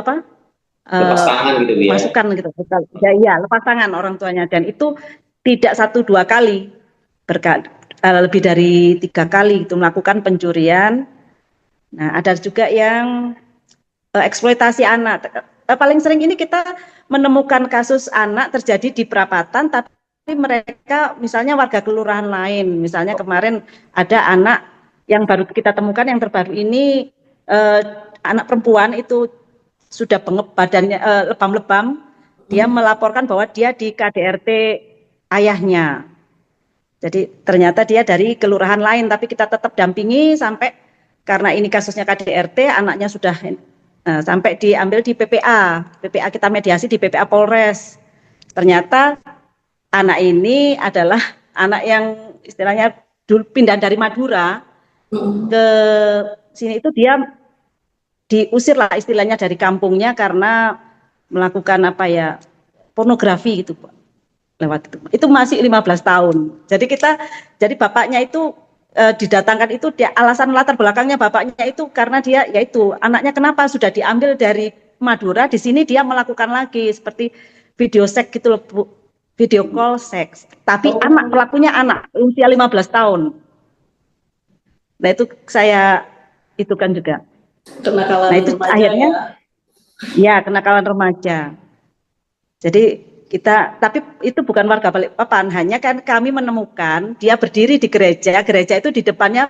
lepas tangan gitu ya. Masukan gitu. Ya, lepas tangan orang tuanya, dan itu tidak 1-2 kali, lebih dari 3 kali itu melakukan pencurian. Nah, ada juga yang eksploitasi anak. Paling sering ini kita menemukan kasus anak terjadi di perapatan, tapi mereka misalnya warga kelurahan lain. Misalnya kemarin ada anak yang baru kita temukan, yang terbaru ini anak perempuan itu sudah bengep badannya, lebam-lebam. Dia melaporkan bahwa dia di KDRT ayahnya. Jadi ternyata dia dari kelurahan lain, tapi kita tetap dampingi sampai, karena ini kasusnya KDRT, anaknya sudah sampai diambil di PPA kita mediasi di PPA Polres. Ternyata anak ini adalah anak yang istilahnya dulu pindah dari Madura ke sini, itu dia diusir lah istilahnya dari kampungnya karena melakukan pornografi gitu Pak. Lewat itu masih 15 tahun. Jadi bapaknya itu didatangkan itu, dia alasan latar belakangnya bapaknya itu karena dia yaitu anaknya kenapa sudah diambil dari Madura, di sini dia melakukan lagi seperti video seks gitu loh Bu. Video call seks. Tapi pelakunya anak usia 15 tahun. Nah itu saya itu kan juga. Kenakalan Nah itu remaja akhirnya ya. ya kenakalan remaja. Jadi tapi itu bukan warga Balikpapan, hanya kan kami menemukan dia berdiri di gereja itu di depannya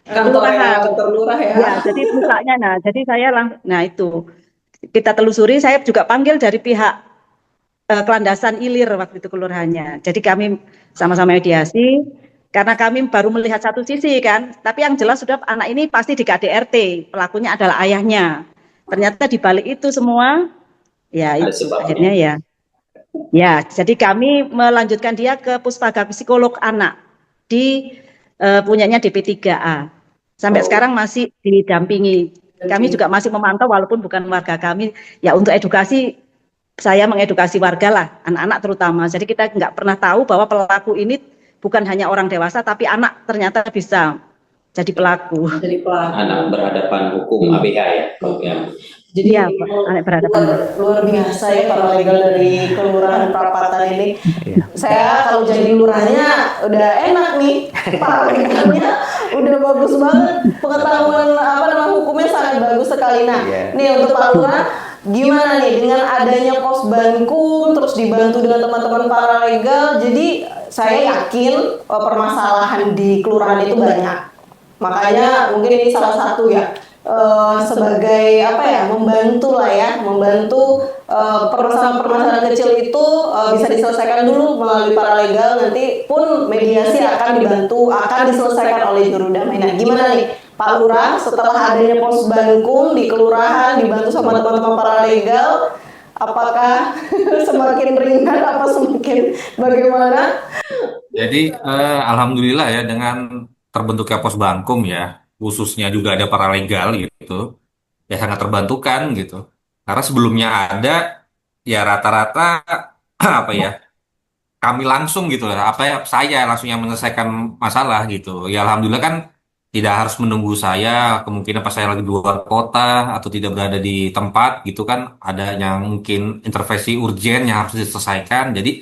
kelurahan. Kantor lurah ya. Ya, jadi mukanya, jadi saya itu kita telusuri, saya juga panggil dari pihak Kelandasan Ilir waktu itu kelurahannya. Jadi kami sama-sama mediasi, karena kami baru melihat satu sisi kan, tapi yang jelas sudah anak ini pasti di KDRT, pelakunya adalah ayahnya. Ternyata di balik itu semua, ya itu akhirnya ya, jadi kami melanjutkan dia ke Puspaga Psikolog Anak di punyanya DP3A. Sampai sekarang masih didampingi. Kami juga masih memantau walaupun bukan warga kami. Ya untuk edukasi, saya mengedukasi warga lah, anak-anak terutama. Jadi kita nggak pernah tahu bahwa pelaku ini bukan hanya orang dewasa, tapi anak ternyata bisa jadi pelaku. Anak berhadapan hukum ABH ya. Jadi ya, anak berhadapan. luar biasa ya para legal dari Kelurahan Prapatan ini. Saya kalau jadi lurahnya udah enak nih, para legalnya udah bagus banget, pengetahuan hukumnya sangat bagus sekali. Nah, nih untuk Pak Lurah, gimana nih dengan adanya pos Bankum, terus dibantu dengan teman-teman para legal, jadi saya yakin permasalahan di kelurahan itu banyak. Makanya mungkin ini salah satu ya. Sebagai membantu permasalahan-permasalahan kecil itu bisa diselesaikan dulu melalui para legal, nanti pun mediasi akan diselesaikan oleh juru damai. Nah, gimana nih Pak Lurah setelah adanya pos Bankum di kelurahan dibantu sama teman-teman para legal, apakah semakin ringan apa semakin bagaimana? Jadi alhamdulillah ya dengan terbentuknya pos Bankum ya, khususnya juga ada paralegal gitu, ya sangat terbantukan gitu. Karena sebelumnya ada ya rata-rata apa ya, kami langsung gitu lah, saya langsung yang menyelesaikan masalah gitu. Ya alhamdulillah kan tidak harus menunggu saya, kemungkinan pas saya lagi di luar kota atau tidak berada di tempat gitu kan, ada yang mungkin intervensi urgen yang harus diselesaikan. Jadi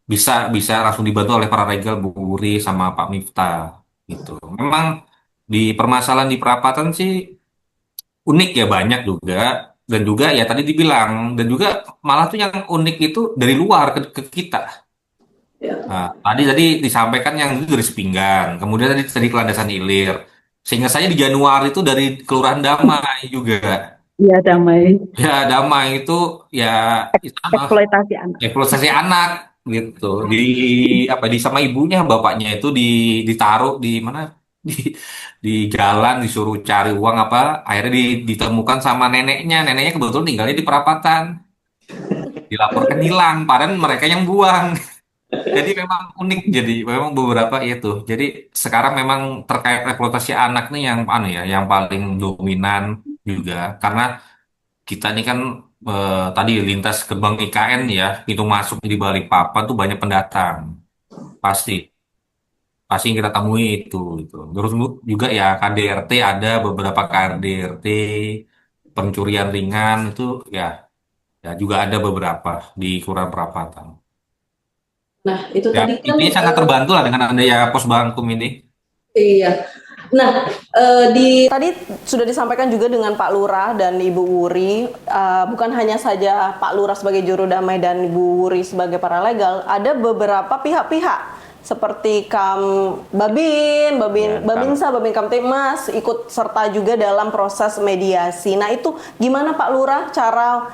bisa bisa langsung dibantu oleh para legal Bu Wuri sama Pak Miftah gitu. Memang di permasalahan di perapatan sih unik ya, banyak juga, dan juga ya tadi dibilang, dan juga malah tuh yang unik itu dari luar ke kita. Nah, tadi disampaikan yang itu dari Sepinggan, kemudian tadi ke Landasan Ilir. Sehingga saya di Januari itu dari Kelurahan Damai juga. Iya, damai. Ya Damai itu ya sama Eksploitasi anak. eksploitasi anak gitu, di sama ibunya, bapaknya itu ditaruh di mana, di di jalan, disuruh cari uang apa, akhirnya ditemukan sama neneknya kebetulan tinggalnya di perapatan, dilaporkan hilang padahal mereka yang buang. Jadi memang unik, jadi memang beberapa itu, jadi sekarang memang terkait eksploitasi anak nih yang yang paling dominan juga, karena kita ini kan tadi lintas gerbang IKN ya, pintu masuk di Balikpapan tuh banyak pendatang, pasti pasti yang kita temui itu. Terus juga ya KDRT, ada beberapa KDRT pencurian ringan itu ya, ya juga ada beberapa di Kelurahan Perapatan. Nah, itu Ya tadi kan intinya sangat terbantu lah dengan adanya pos Bankum ini. iya. Nah, tadi sudah disampaikan juga dengan Pak Lurah dan Ibu Wuri, bukan hanya saja Pak Lurah sebagai juru damai dan Ibu Wuri sebagai paralegal, ada beberapa pihak-pihak seperti Babinsa, Babin Kamtibmas ikut serta juga dalam proses mediasi. Nah, itu gimana Pak Lurah cara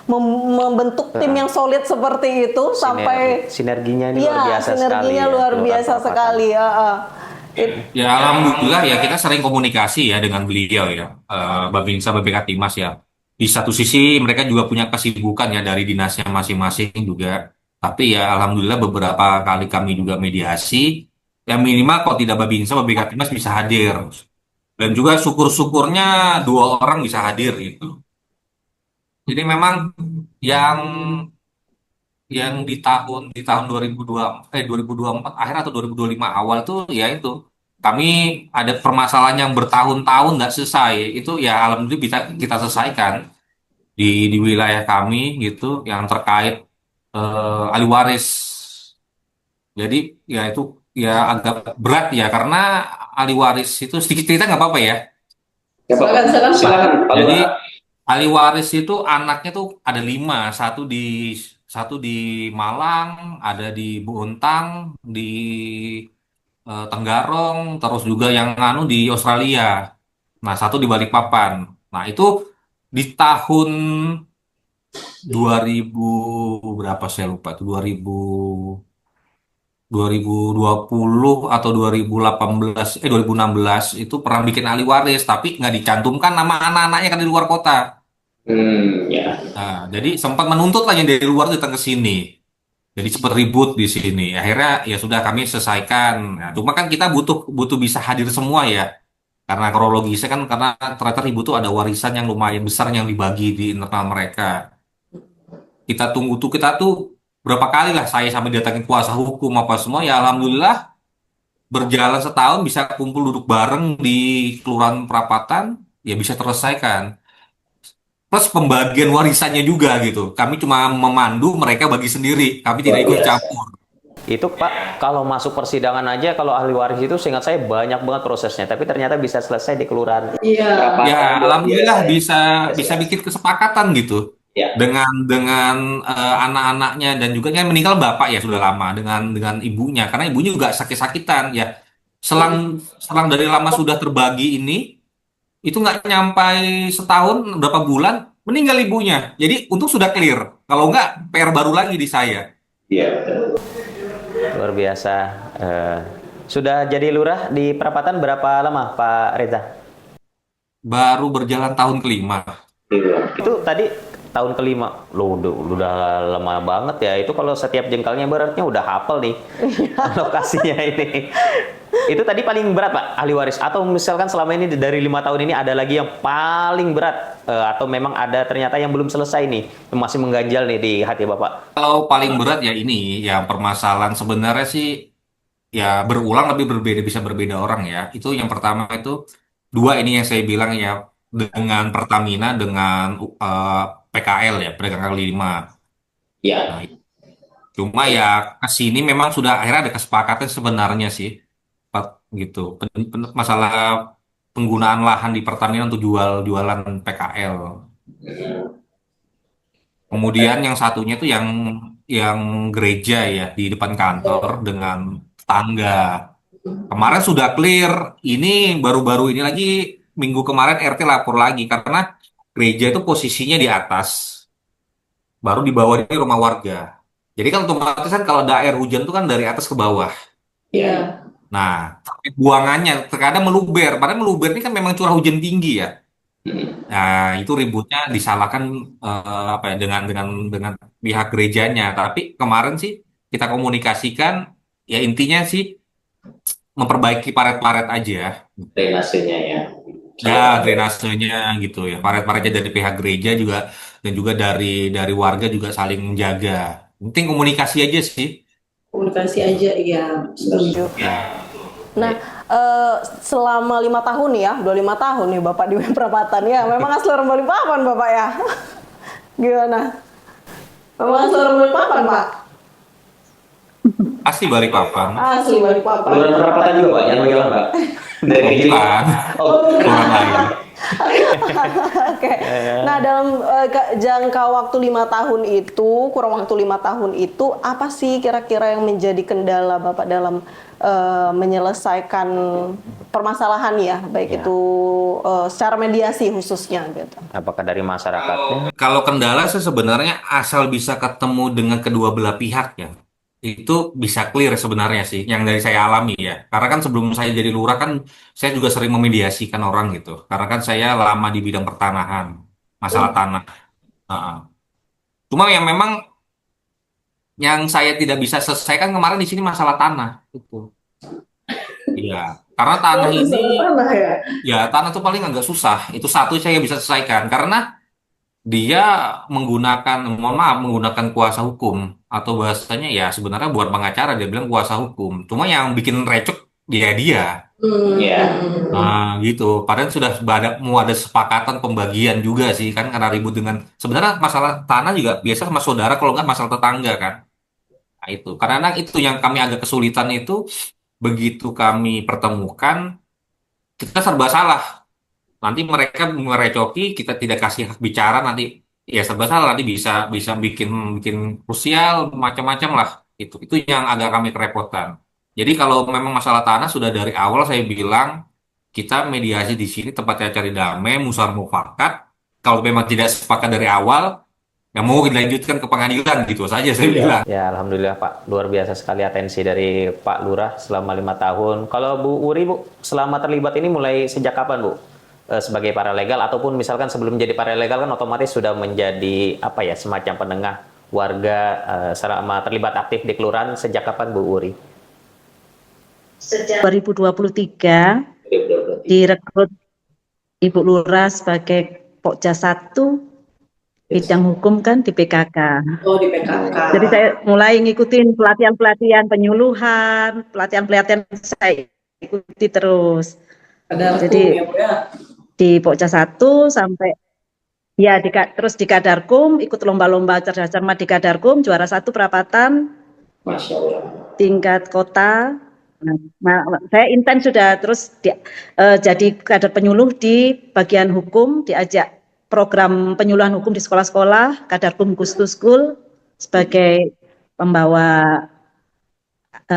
membentuk tim yang solid seperti itu sampai sinerginya ini luar biasa sekali. Sinerginya luar biasa sekali ya. Ya alhamdulillah ya kita sering komunikasi ya dengan beliau ya, Babinsa, BPK Timas ya. Di satu sisi mereka juga punya kesibukan ya dari dinasnya masing-masing juga. Tapi ya alhamdulillah beberapa kali kami juga mediasi, yang minimal kalau tidak Babinsa, BPK Timas bisa hadir. Dan juga syukur-syukurnya 2 orang bisa hadir gitu. Jadi memang yang di tahun 2024 akhir atau 2025 awal tuh ya itu, kami ada permasalahan yang bertahun-tahun nggak selesai, itu ya alhamdulillah bisa kita selesaikan di wilayah kami gitu, yang terkait ahli waris. Jadi ya itu ya agak berat ya, karena ahli waris itu sedikit cerita nggak apa-apa ya. Ya, Pak. Silakan. Silakan, Pak Jadi Lurah. ahli waris itu anaknya tuh ada 5, satu di Malang, ada di Bontang, di Tenggarong, terus juga yang di Australia. Nah, satu di Balikpapan. Nah, itu di tahun 2000 berapa saya lupa tuh 2020 atau 2018 2016 itu pernah bikin ahli waris tapi nggak dicantumkan nama anak-anaknya kan di luar kota. Ya. Nah, jadi sempat menuntut lagi dari luar datang ke sini. Jadi sempat ribut di sini. Akhirnya ya sudah kami selesaikan. Nah, cuma kan kita butuh butuh bisa hadir semua ya. Karena kronologisnya kan karena ternyata ribut tuh ada warisan yang lumayan besar yang dibagi di internal mereka. Kita tuh berapa kali lah saya sampai datangin kuasa hukum apa semua ya alhamdulillah berjalan setahun bisa kumpul duduk bareng di Kelurahan Prapatan ya bisa terselesaikan. Plus pembagian warisannya juga gitu. Kami cuma memandu mereka bagi sendiri. Kami tidak Luar ikut biasa. campur. Itu Pak, kalau masuk persidangan aja, kalau ahli waris itu seingat saya banyak banget prosesnya, tapi ternyata bisa selesai di kelurahan. Iya. Ya, Luar alhamdulillah biasa ya. bisa bikin kesepakatan gitu Ya. dengan anak-anaknya dan juga kan meninggal bapak ya sudah lama dengan ibunya karena ibunya juga sakit-sakitan ya. Selang selang dari lama sudah terbagi ini itu nggak nyampai setahun berapa bulan meninggal ibunya. Jadi untung sudah clear. Kalau nggak PR baru lagi di saya. Iya. Luar biasa. Eh, sudah jadi lurah di perapatan berapa lama Pak Reza? Baru berjalan tahun kelima. Itu tadi tahun kelima. Loh, udah lama banget ya. Itu kalau setiap jengkalnya beratnya udah hafal nih lokasinya ini. Itu tadi paling berat Pak, ahli waris. Atau misalkan selama ini dari 5 tahun ini ada lagi yang paling berat. Atau memang ada ternyata yang belum selesai nih. Yang masih mengganjal nih di hati Bapak. Kalau paling berat ya ini yang permasalahan sebenarnya sih ya berulang tapi berbeda bisa berbeda orang ya. Itu yang pertama itu dua ini yang saya bilang ya dengan Pertamina dengan PKL ya pedagang kaki lima. Nah, Ya. cuma ya ke sini memang sudah akhirnya ada kesepakatan sebenarnya sih gitu. Masalah penggunaan lahan di Pertamina untuk jualan PKL. Kemudian yang satunya itu yang gereja ya di depan kantor dengan tangga. Kemarin sudah clear, ini baru-baru ini lagi minggu kemarin RT lapor lagi karena gereja itu posisinya di atas, baru di bawah ini rumah warga. Jadi kan otomatis kan kalau ada air hujan itu kan dari atas ke bawah. Ya. Nah, tapi buangannya terkadang meluber. Padahal meluber ini kan memang curah hujan tinggi ya. Nah, itu ributnya disalahkan apa ya dengan pihak gerejanya. Tapi kemarin sih kita komunikasikan ya intinya sih memperbaiki paret-paret aja. Drainasenya ya. Ya, drainasenya gitu ya. Paret-paretnya dari pihak gereja juga dan juga dari warga juga saling menjaga. Penting komunikasi aja sih. Komunikasi aja, iya. Setuju. Ya. Nah, selama 5 tahun ya, udah 5 tahun nih Bapak di perapatan ya. Memang asli orang Balikpapan Bapak ya. Gimana? Memang asli orang Balikpapan Pak? Asli Balikpapan. Asli Balikpapan. Kelurahan perapatan juga Pak, jangan jalan Pak. Dari sini. Bukan. Oh, Orang lain. Oke. Nah, dalam jangka waktu 5 tahun itu, kurang waktu 5 tahun itu, apa sih kira-kira yang menjadi kendala Bapak dalam menyelesaikan permasalahan ya, baik Ya. itu secara mediasi khususnya gitu. apakah dari masyarakatnya? Kalau kendala sih sebenarnya asal bisa ketemu dengan kedua belah pihak ya. Itu bisa clear sebenarnya sih yang dari saya alami ya. Karena kan sebelum saya jadi lurah kan saya juga sering memediasikan orang gitu. Karena kan saya lama di bidang pertanahan, masalah tanah. Nah, cuma yang memang yang saya tidak bisa selesaikan kemarin di sini masalah tanah itu. Iya, karena tanah ini ya tanah itu paling agak susah. Itu satu saya bisa selesaikan karena dia menggunakan, mohon maaf, menggunakan kuasa hukum atau bahasanya ya sebenarnya buat pengacara dia bilang kuasa hukum. Cuma yang bikin recok dia. Ya. Nah, gitu. Padahal sudah mau ada sepakatan pembagian juga sih kan karena ribut dengan sebenarnya masalah tanah juga biasa sama saudara kalau nggak masalah tetangga kan. Nah, itu. Karena itu yang kami agak kesulitan itu begitu kami pertemukan kita serba salah. nanti mereka merecoki, kita tidak kasih hak bicara, nanti ya serba salah, nanti bisa bisa bikin bikin krusial macam-macam lah. Itu yang agak kami kerepotan. Jadi kalau memang masalah tanah sudah dari awal saya bilang kita mediasi di sini tempatnya cari damai, musyawarah mufakat. Kalau memang tidak sepakat dari awal, ya mau dilanjutkan ke pengadilan gitu saja saya bilang. Ya, alhamdulillah Pak, luar biasa sekali atensi dari Pak Lurah selama 5 tahun. Kalau Bu Wuri, Bu, selama terlibat ini mulai sejak kapan, Bu? Sebagai paralegal ataupun misalkan sebelum jadi paralegal kan otomatis sudah menjadi apa ya, semacam penengah warga selama terlibat aktif di kelurahan sejak kapan, Bu Wuri? Sejak 2023 direkrut Ibu Lurah sebagai Pokja 1 bidang hukum kan di PKK. Oh, di PKK. Jadi saya mulai ngikutin pelatihan-pelatihan penyuluhan, pelatihan-pelatihan saya ikuti terus. Ada Jadi hukum ya, Bu, ya? di Pokja 1 sampai ya terus di Kadarkum ikut lomba-lomba cerdas cermat di Kadarkum, juara 1 perapatan Masya Allah. tingkat kota. Nah, saya intens sudah terus jadi kader penyuluh di bagian hukum, diajak program penyuluhan hukum di sekolah-sekolah, Kadarkum School sebagai pembawa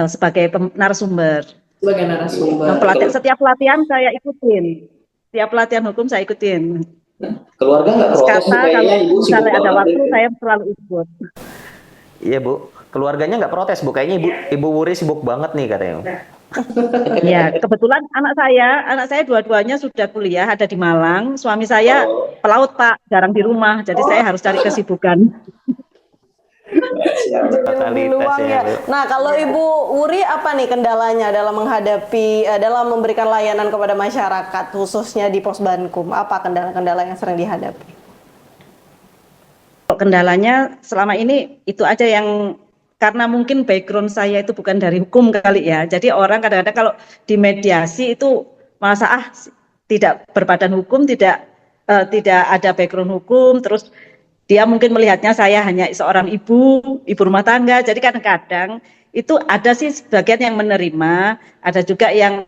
sebagai narasumber. Sebagai narasumber. Nah, setiap pelatihan saya ikutin. Setiap pelatihan hukum saya ikutin. Keluarga nggak protes Kata kalau kayaknya Ibu sibuk misalnya ada banget waktu ini. saya selalu ikut. Iya, Bu. Keluarganya nggak protes, Bu. Kayaknya Ibu Wuri sibuk banget nih katanya. Ya, kebetulan anak saya dua-duanya sudah kuliah, ada di Malang. Suami saya pelaut, Pak, jarang di rumah. Jadi saya harus cari kesibukan. Peluang ya. Nah, kalau Ibu Wuri apa nih kendalanya dalam menghadapi dalam memberikan layanan kepada masyarakat khususnya di Posbankum? Apa kendala-kendala yang sering dihadapi? Kendalanya selama ini itu aja yang karena mungkin background saya itu bukan dari hukum kali ya. Jadi orang kadang-kadang kalau di mediasi itu merasa tidak berbadan hukum, tidak ada background hukum, terus dia mungkin melihatnya saya hanya seorang ibu rumah tangga. Jadi kadang-kadang itu ada sih sebagian yang menerima, ada juga yang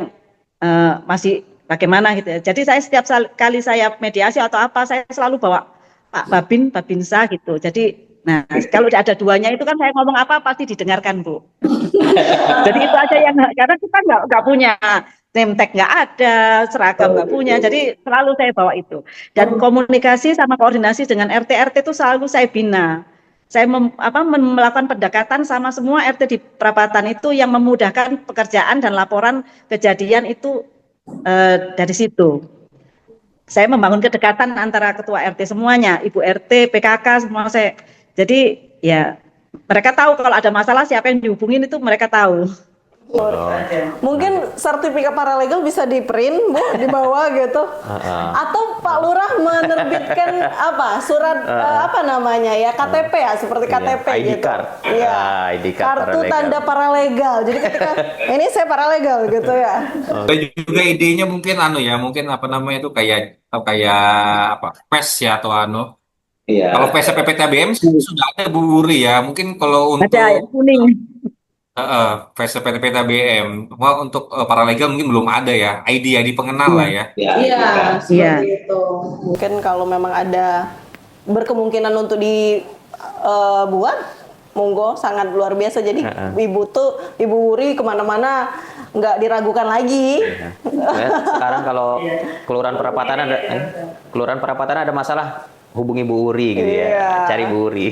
masih bagaimana gitu ya. Jadi saya setiap kali saya mediasi atau apa, saya selalu bawa Pak Babinsa gitu. Jadi, nah kalau ada duanya itu kan saya ngomong apa pasti didengarkan, Bu. Jadi itu aja yang karena kita nggak punya name tag, nggak ada seragam, nggak punya. Jadi selalu saya bawa itu. Dan komunikasi sama koordinasi dengan RT itu selalu saya bina. Saya melakukan pendekatan sama semua RT di perapatan itu yang memudahkan pekerjaan dan laporan kejadian itu dari situ. Saya membangun kedekatan antara ketua RT semuanya, Ibu RT, PKK semua saya. Jadi ya mereka tahu kalau ada masalah siapa yang dihubungin itu mereka tahu. Mungkin sertifikat paralegal bisa di print, Bu, di bawah gitu. Atau Pak Lurah menerbitkan apa? Surat apa namanya ya? KTP ya, seperti KTP ID gitu. card. Iya. ID card Kartu paralegal. tanda paralegal. Jadi ketika ini saya paralegal gitu ya. Ada juga idenya mungkin mungkin apa namanya itu kayak apa PES ya atau Iya. Kalau PES PPTBM sudah ada Bu Wuri ya. Mungkin kalau untuk Ada kuning. PES PPTBM, untuk paralegal mungkin belum ada ya. ID pengenal lah ya. Ya, Iya, seperti Iya. itu. Mungkin kalau memang ada berkemungkinan untuk dibuat, monggo, sangat luar biasa. Jadi Ibu Wuri kemana-mana nggak diragukan lagi. Sekarang kalau kelurahan perapatan ada masalah, hubungi Bu Wuri gitu ya. Iya. Cari Bu Wuri.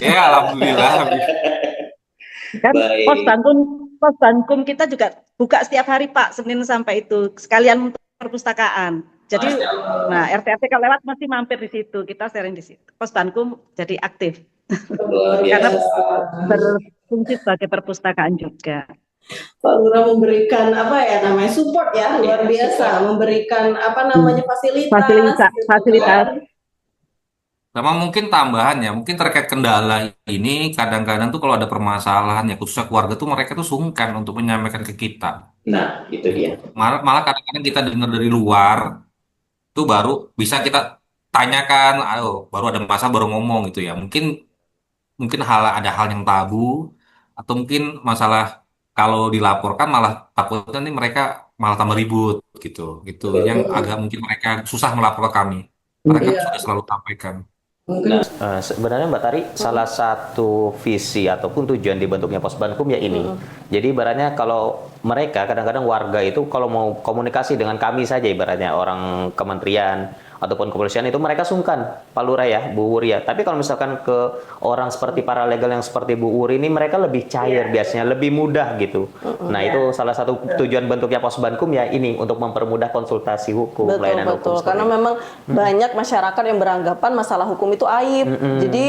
Ya alhamdulillah. Kan Baik. Posbankum kita juga buka setiap hari, Pak, Senin sampai itu sekalian untuk perpustakaan. Jadi nah RT kalau lewat mesti mampir di situ, kita sharing di situ. Posbankum jadi aktif. Luar Karena biasa. berfungsi sebagai perpustakaan juga. Pak Lurah memberikan apa ya namanya support ya, luar biasa, memberikan apa namanya fasilitas. Fasilitas. Sama mungkin tambahan ya, mungkin terkait kendala ini kadang-kadang tuh kalau ada permasalahan ya khususnya keluarga tuh mereka tuh sungkan untuk menyampaikan ke kita. Nah, itu dia. Malah kadang-kadang kita dengar dari luar tuh baru bisa kita tanyakan, baru ada masalah baru ngomong gitu ya. Mungkin ada hal yang tabu atau mungkin masalah kalau dilaporkan malah takutnya nih mereka malah tambah ribut gitu. Gitu yang agak mungkin mereka susah melapor ke kami. Karena kami sudah selalu sampaikan. Mungkin Sebenarnya Mbak Tari, salah satu visi ataupun tujuan dibentuknya Posbankum ya ini. Jadi ibaratnya kalau mereka kadang-kadang warga itu kalau mau komunikasi dengan kami saja ibaratnya orang kementerian ataupun kepolisian itu mereka sungkan, Pak Lurah ya, Bu Wuri ya. Tapi kalau misalkan ke orang seperti paralegal yang seperti Bu Wuri ini mereka lebih cair biasanya, lebih mudah gitu. Nah itu salah satu tujuan bentuknya Posbankum ya ini untuk mempermudah konsultasi hukum, Betul, layanan hukum. betul. seperti Karena itu. memang banyak masyarakat yang beranggapan masalah hukum itu aib. Jadi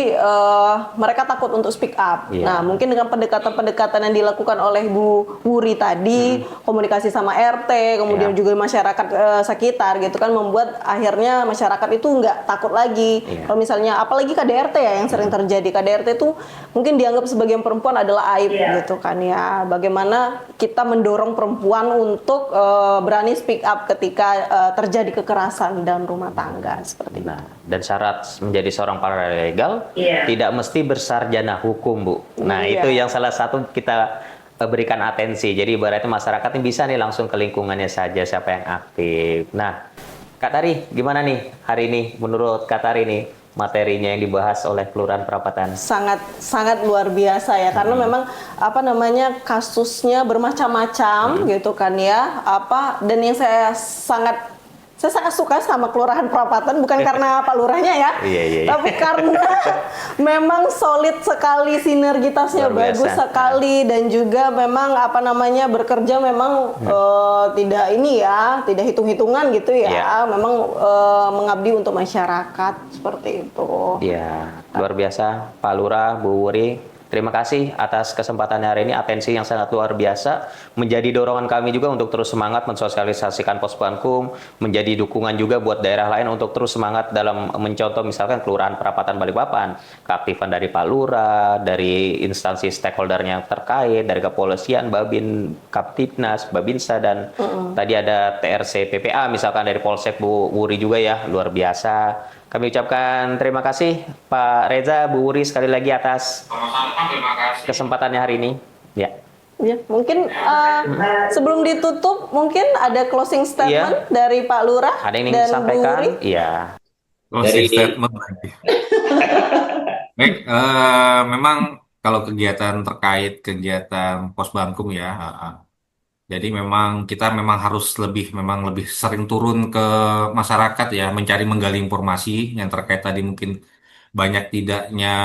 mereka takut untuk speak up. Iya. Nah, mungkin dengan pendekatan-pendekatan yang dilakukan oleh Bu Wuri tadi, komunikasi sama RT, kemudian Iya. juga masyarakat sekitar gitu kan membuat akhirnya masyarakat itu nggak takut lagi. Iya. Kalau misalnya apalagi KDRT ya yang sering terjadi. KDRT itu mungkin dianggap sebagian perempuan adalah aib gitu kan ya. Bagaimana kita mendorong perempuan untuk berani speak up ketika terjadi kekerasan dalam rumah tangga seperti itu. Nah, dan syarat menjadi seorang paralegal tidak mesti bersarjana hukum, Bu. Nah, Iya. itu yang salah satu kita berikan atensi. Jadi ibaratnya masyarakat ini bisa nih langsung ke lingkungannya saja siapa yang aktif. Nah, Kak Tari, gimana nih hari ini menurut Kak Tari nih materinya yang dibahas oleh Kelurahan Perapatan? Sangat sangat luar biasa ya karena memang apa namanya kasusnya bermacam-macam gitu kan ya dan yang saya sangat suka sama Kelurahan Perapatan bukan karena Pak Lurahnya ya, Iya. tapi karena memang solid sekali sinergitasnya, Luar biasa. bagus sekali dan juga memang apa namanya bekerja memang tidak ini ya, tidak hitung-hitungan gitu ya, Iya. memang mengabdi untuk masyarakat seperti itu. Iya, luar biasa Pak Lurah, Bu Wuri. Terima kasih atas kesempatannya hari ini, atensi yang sangat luar biasa, menjadi dorongan kami juga untuk terus semangat mensosialisasikan Posbankum, menjadi dukungan juga buat daerah lain untuk terus semangat dalam mencontoh misalkan Kelurahan Perapatan Balikpapan, keaktifan dari Pak Lurah, dari instansi stakeholdernya yang terkait, dari kepolisian, Babin, Kaptipnas, Babinsa, dan tadi ada TRC PPA misalkan dari Polsek Bu Wuri juga ya, luar biasa. Kami ucapkan terima kasih Pak Reza, Bu Wuri sekali lagi atas Sama-sama, terima kasih. kesempatannya hari ini. Ya. Ya, mungkin sebelum ditutup mungkin ada closing statement Iya. dari Pak Lurah Ada yang ingin dan Bu disampaikan? Wuri. Iya. Closing Dari- statement lagi. Baik, memang kalau kegiatan terkait kegiatan Posbankum ya, jadi memang kita memang lebih sering turun ke masyarakat ya, mencari menggali informasi yang terkait tadi mungkin banyak tidaknya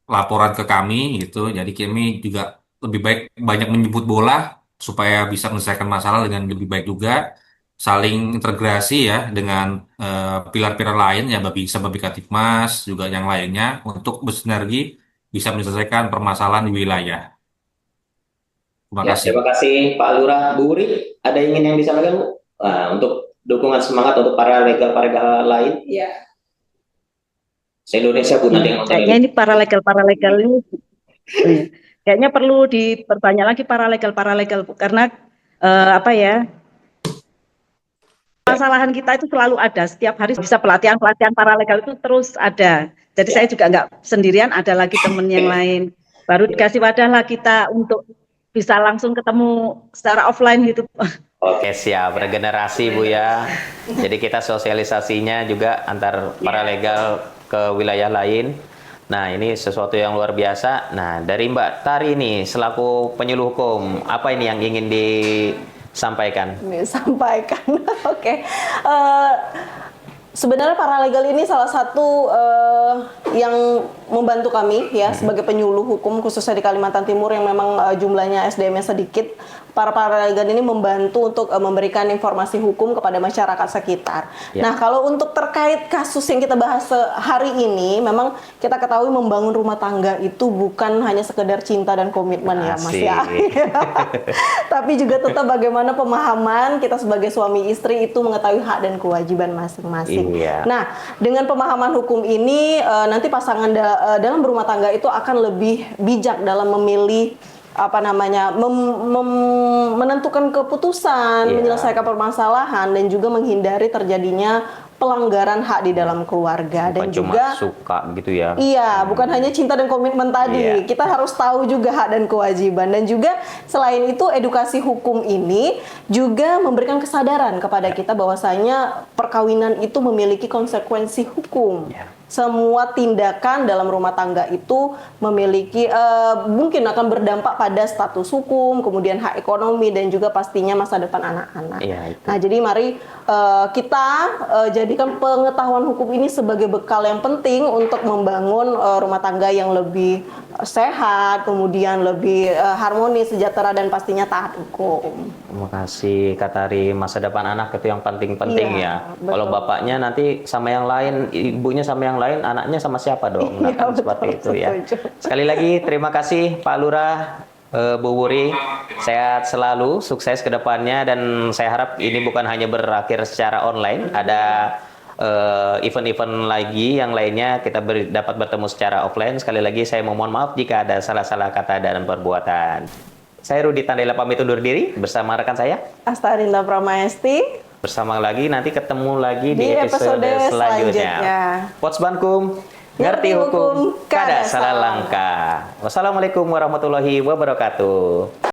laporan ke kami gitu. Jadi kami juga lebih baik banyak menjemput bola supaya bisa menyelesaikan masalah dengan lebih baik juga, saling integrasi ya dengan pilar-pilar lain ya Babinsa, Babikatipmas juga yang lainnya untuk bersinergi bisa menyelesaikan permasalahan di wilayah. Terima Ya, kasih. terima kasih Pak Lurah. Bu Wuri, ada ingin yang disampaikan Bu? Untuk dukungan semangat untuk para legal-paralegal lain ya se-Indonesia Bu nanti yang nonton Kayaknya ini. ini paralegal ini kayaknya perlu diperbanyak lagi paralegal Bu, karena apa ya, masalahan kita itu selalu ada setiap hari, bisa pelatihan paralegal itu terus ada. Jadi saya juga nggak sendirian, ada lagi temen yang lain. Baru dikasih wadah lah kita untuk bisa langsung ketemu secara offline gitu. Oke, siap. Regenerasi Bu ya. Jadi kita sosialisasinya juga antar paralegal ke wilayah lain. Nah, ini sesuatu yang luar biasa. Nah, dari Mbak Tari nih selaku penyuluh hukum, apa ini yang ingin disampaikan? Disampaikan. Oke. Sebenarnya paralegal ini salah satu yang membantu kami ya sebagai penyuluh hukum khususnya di Kalimantan Timur yang memang jumlahnya SDM-nya sedikit. Para paralegal ini membantu untuk memberikan informasi hukum kepada masyarakat sekitar. Ya. Nah, kalau untuk terkait kasus yang kita bahas hari ini, memang kita ketahui membangun rumah tangga itu bukan hanya sekedar cinta dan komitmen ya, Mas ya. Tapi juga tetap bagaimana pemahaman kita sebagai suami istri itu mengetahui hak dan kewajiban masing-masing. Iya. Nah, dengan pemahaman hukum ini nanti pasangan dalam berumah tangga itu akan lebih bijak dalam memilih menentukan keputusan, Iya. menyelesaikan permasalahan dan juga menghindari terjadinya pelanggaran hak di dalam keluarga dan Bukan cuma juga suka gitu ya. iya, bukan hanya cinta dan komitmen tadi. Iya. Kita harus tahu juga hak dan kewajiban. Dan juga selain itu edukasi hukum ini juga memberikan kesadaran kepada kita bahwasanya perkawinan itu memiliki konsekuensi hukum. Iya. Semua tindakan dalam rumah tangga itu memiliki mungkin akan berdampak pada status hukum, kemudian hak ekonomi dan juga pastinya masa depan anak-anak. Iya, itu. Nah, jadi mari kita jadikan pengetahuan hukum ini sebagai bekal yang penting untuk membangun rumah tangga yang lebih sehat, kemudian lebih harmonis, sejahtera dan pastinya taat hukum. Terima kasih Kak Tari. Masa depan anak itu yang penting-penting Iya, ya. betul. Kalau bapaknya nanti sama yang lain, ibunya sama yang lain, anaknya sama siapa dong? Nggak Iya, akan betul, seperti itu ya. setuju. Sekali lagi terima kasih Pak Lurah, Bu Wuri. Sehat selalu, sukses ke depannya dan saya harap ini bukan hanya berakhir secara online. Ada event-event lagi yang lainnya kita dapat bertemu secara offline. Sekali lagi saya mohon maaf jika ada salah-salah kata dan perbuatan. Saya Rudi Tandela pamit undur diri bersama rekan saya. Astarinda Pramaesti. Bersama lagi nanti ketemu lagi di Di episode episode selanjutnya. selanjutnya. Potsbankum, ngerti hukum, kada salah langkah. Wassalamualaikum warahmatullahi wabarakatuh.